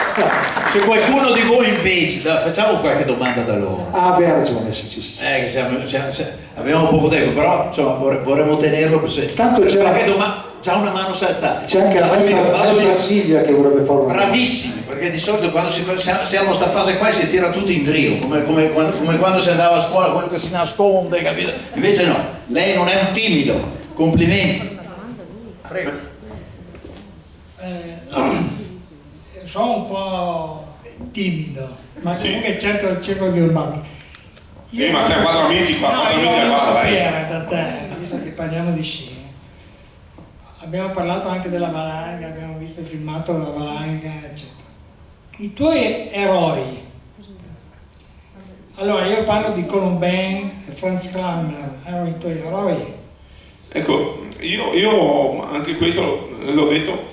Se qualcuno di voi invece, facciamo qualche domanda da loro. Ah, beh, ha ragione, sì. Abbiamo poco tempo, però insomma vorremmo tenerlo per sé. Tanto c'è già una mano si è alzata. C'è anche la maestra Silvia che vorrebbe fare una... Bravissimi, perché di solito quando siamo in questa fase qua si tira tutti in trio, come quando si andava a scuola, quello che si nasconde, capito? Invece no, lei non è un timido, complimenti. Prego. Sono un po' timido, ma comunque cerco di urlare. Ma siamo quattro amici qua, No, io voglio sapere da te. visto che parliamo di sci, abbiamo parlato anche della valanga, abbiamo visto il filmato della valanga, eccetera. I tuoi eroi, allora io parlo di Colombin e Franz Klammer, erano i tuoi eroi? Ecco, io anche questo l'ho detto,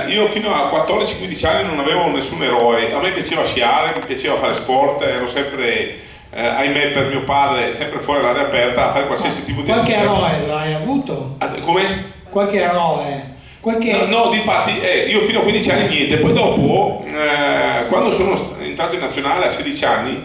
io fino a 14-15 anni non avevo nessun eroe, a me piaceva sciare, mi piaceva fare sport, ero sempre, ahimè per mio padre, sempre fuori all'aria aperta a fare qualsiasi tipo di Qualche attività. eroe l'hai avuto? Come? Qualche eroe? No, difatti io fino a 15 anni niente, poi dopo, quando sono entrato in nazionale a 16 anni,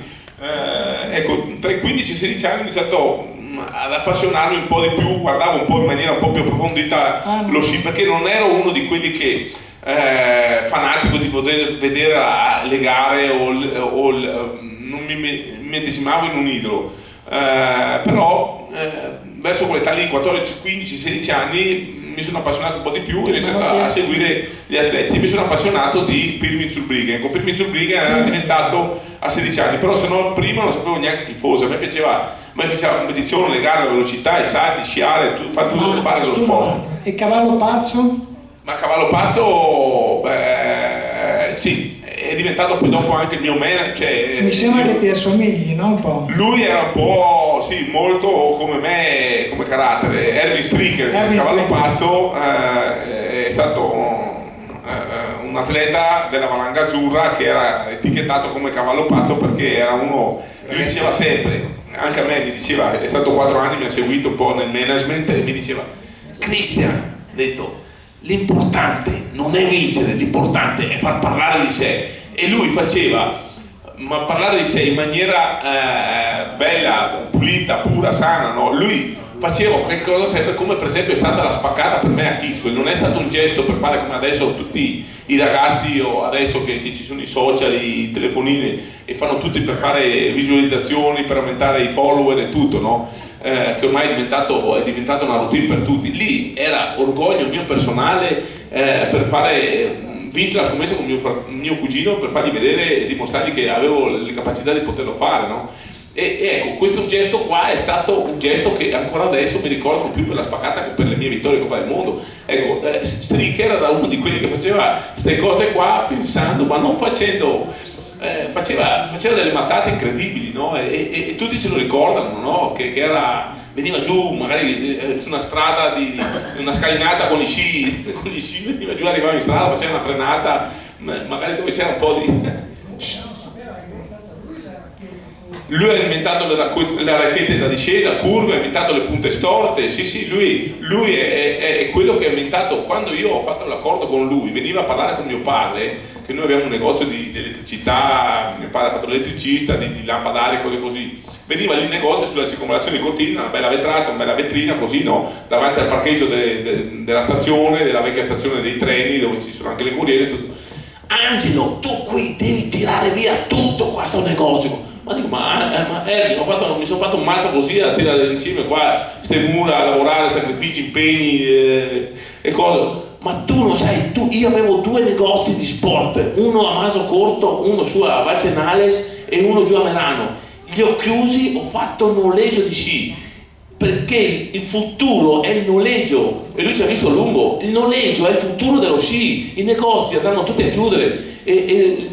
ecco, tra i 15 e i 16 anni ho iniziato ad appassionarmi un po' di più, guardavo un po' in maniera un po' più approfondita lo sci, perché non ero uno di quelli che fanatico di poter vedere le gare o non mi medesimavo in un idolo, però verso quell'età lì, 14, 15, 16 anni, mi sono appassionato un po' di più e ho iniziato a seguire gli atleti. Mi sono appassionato di Pirmin Zurbriggen. Con Pirmin Zurbriggen era diventato a 16 anni, però se no prima non sapevo neanche chi fosse. A me piaceva la competizione, le gare, la velocità, i salti, sciare, fare lo sport. E Cavallo Pazzo? Ma Cavallo Pazzo, sì, è diventato poi dopo anche il mio manager. Mi sembra che ti assomigli, no? Un po'. Lui era un po', sì, molto come me, come carattere. Erwin Stricker, il Cavallo Pazzo, è stato un atleta della Valanga Azzurra che era etichettato come Cavallo Pazzo perché era uno, lui diceva sempre, anche a me mi diceva, è stato 4 anni, mi ha seguito un po' nel management e mi diceva: Cristian, ha detto, l'importante non è vincere, l'importante è far parlare di sé. E lui faceva parlare di sé in maniera bella, pulita, pura, sana, no? Lui faceva qualcosa sempre, come per esempio è stata la spaccata per me a Kitzbühel. Non è stato un gesto per fare come adesso tutti i ragazzi, o adesso che ci sono i social, i telefonini, e fanno tutti per fare visualizzazioni, per aumentare i follower e tutto, no? Che ormai è diventato una routine per tutti. Lì era orgoglio mio personale per fare vincere la scommessa con mio cugino, per fargli vedere e dimostrargli che avevo le capacità di poterlo fare, no? E ecco, questo gesto qua è stato un gesto che ancora adesso mi ricordano più per la spaccata che per le mie vittorie in Coppa del Mondo. Ecco, Stricker era uno di quelli che faceva queste cose qua pensando, ma non facendo, faceva delle mattate incredibili, no? E tutti se lo ricordano, no? Che veniva giù magari su una strada una scalinata con i sci, veniva giù, arrivava in strada, faceva una frenata magari dove c'era un po' di lui ha inventato le racchette da discesa, curve, ha inventato le punte storte, sì, lui è quello che ha inventato. Quando io ho fatto l'accordo con lui, veniva a parlare con mio padre, che noi abbiamo un negozio di elettricità, mio padre ha fatto l'elettricista, di lampadari, cose così. Veniva lì in negozio sulla circonvallazione di Cortina, una bella vetrata, una bella vetrina, così, no? Davanti al parcheggio della stazione, della vecchia stazione dei treni, dove ci sono anche le corriere e tutto. Angelo, tu qui devi tirare via tutto questo negozio. Ma dico, mi sono fatto un mazzo così a tirare insieme qua queste mura, a lavorare, sacrifici, impegni e cose. Ma tu non sai, io avevo 2 negozi di sport, uno a Maso Corto, uno su a Valsenales e uno giù a Merano. Li ho chiusi, ho fatto noleggio di sci, perché il futuro è il noleggio, e lui ci ha visto a lungo. Il noleggio è il futuro dello sci, i negozi andranno tutti a chiudere e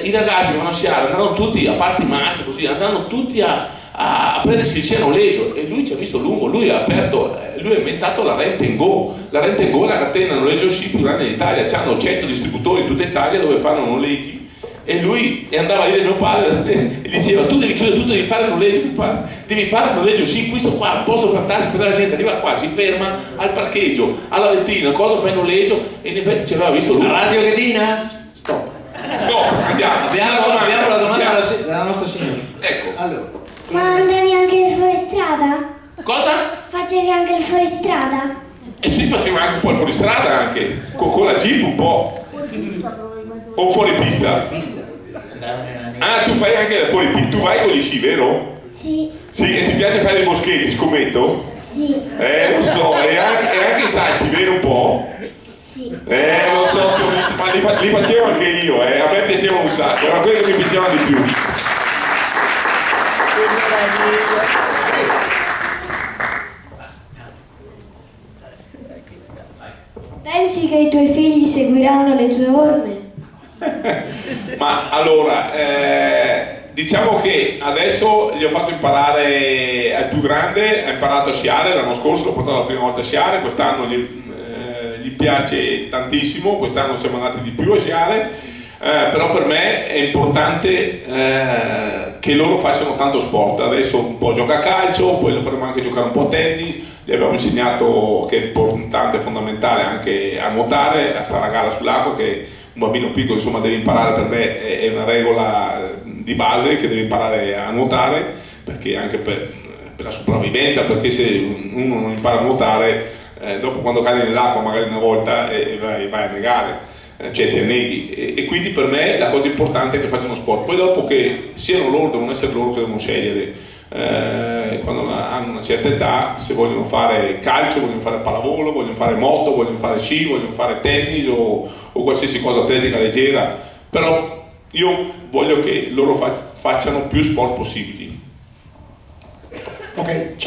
i ragazzi che vanno a sciare andranno tutti, a parte i maschi così, andranno tutti a prendersi il sci a noleggio, e lui ci ha visto a lungo. Lui ha inventato la Rent and Go. La Rent and Go è la catena noleggio sci più grande d'Italia, hanno 100 distributori in tutta Italia dove fanno noleggi. E lui andava lì da mio padre e diceva: tu devi chiudere tutto, devi fare noleggio, mio padre, devi fare noleggio, sì, questo qua è un posto fantastico, perché la gente arriva qua, si ferma al parcheggio, alla vetrina, cosa fai noleggio, e in effetti ci aveva visto lui. Radio Ghedina? Stop. Andiamo. Abbiamo la domanda della nostra signora. Ecco. Allora. Ma andavi anche il fuoristrada? Cosa? Facevi anche il fuoristrada? E si faceva anche un po' il fuoristrada, anche con la Jeep un po'. O fuori pista? Ah, tu fai anche fuori pista, tu vai con gli sci, vero? Sì. Sì, e ti piace fare i boschetti, scommetto? Sì. Lo so, e anche i salti, vero un po'? Sì. Lo so, che ho visto, ma li facevo anche io, a me piaceva un sacco, erano quelli che mi piacevano di più. pensi che i tuoi figli seguiranno le tue orme? Ma allora, diciamo che adesso gli ho fatto imparare, al più grande ha imparato a sciare, l'anno scorso l'ho portato la prima volta a sciare, quest'anno gli piace tantissimo, quest'anno siamo andati di più a sciare. Però per me è importante che loro facciano tanto sport. Adesso un po' gioca a calcio, poi lo faremo anche giocare un po' a tennis. Gli abbiamo insegnato che è importante e fondamentale anche a nuotare, a stare a galla sull'acqua, che un bambino piccolo insomma deve imparare, per me è una regola di base che deve imparare a nuotare, perché anche per la sopravvivenza, perché se uno non impara a nuotare dopo quando cade nell'acqua magari una volta vai a negare, cioè ti anneghi, e quindi per me la cosa importante è che facciano sport. Poi dopo che siano loro, devono essere loro che devono scegliere quando hanno una certa età, se vogliono fare calcio, vogliono fare pallavolo, vogliono fare moto, vogliono fare sci, vogliono fare tennis o qualsiasi cosa atletica leggera, però io voglio che loro facciano più sport possibili. Ok.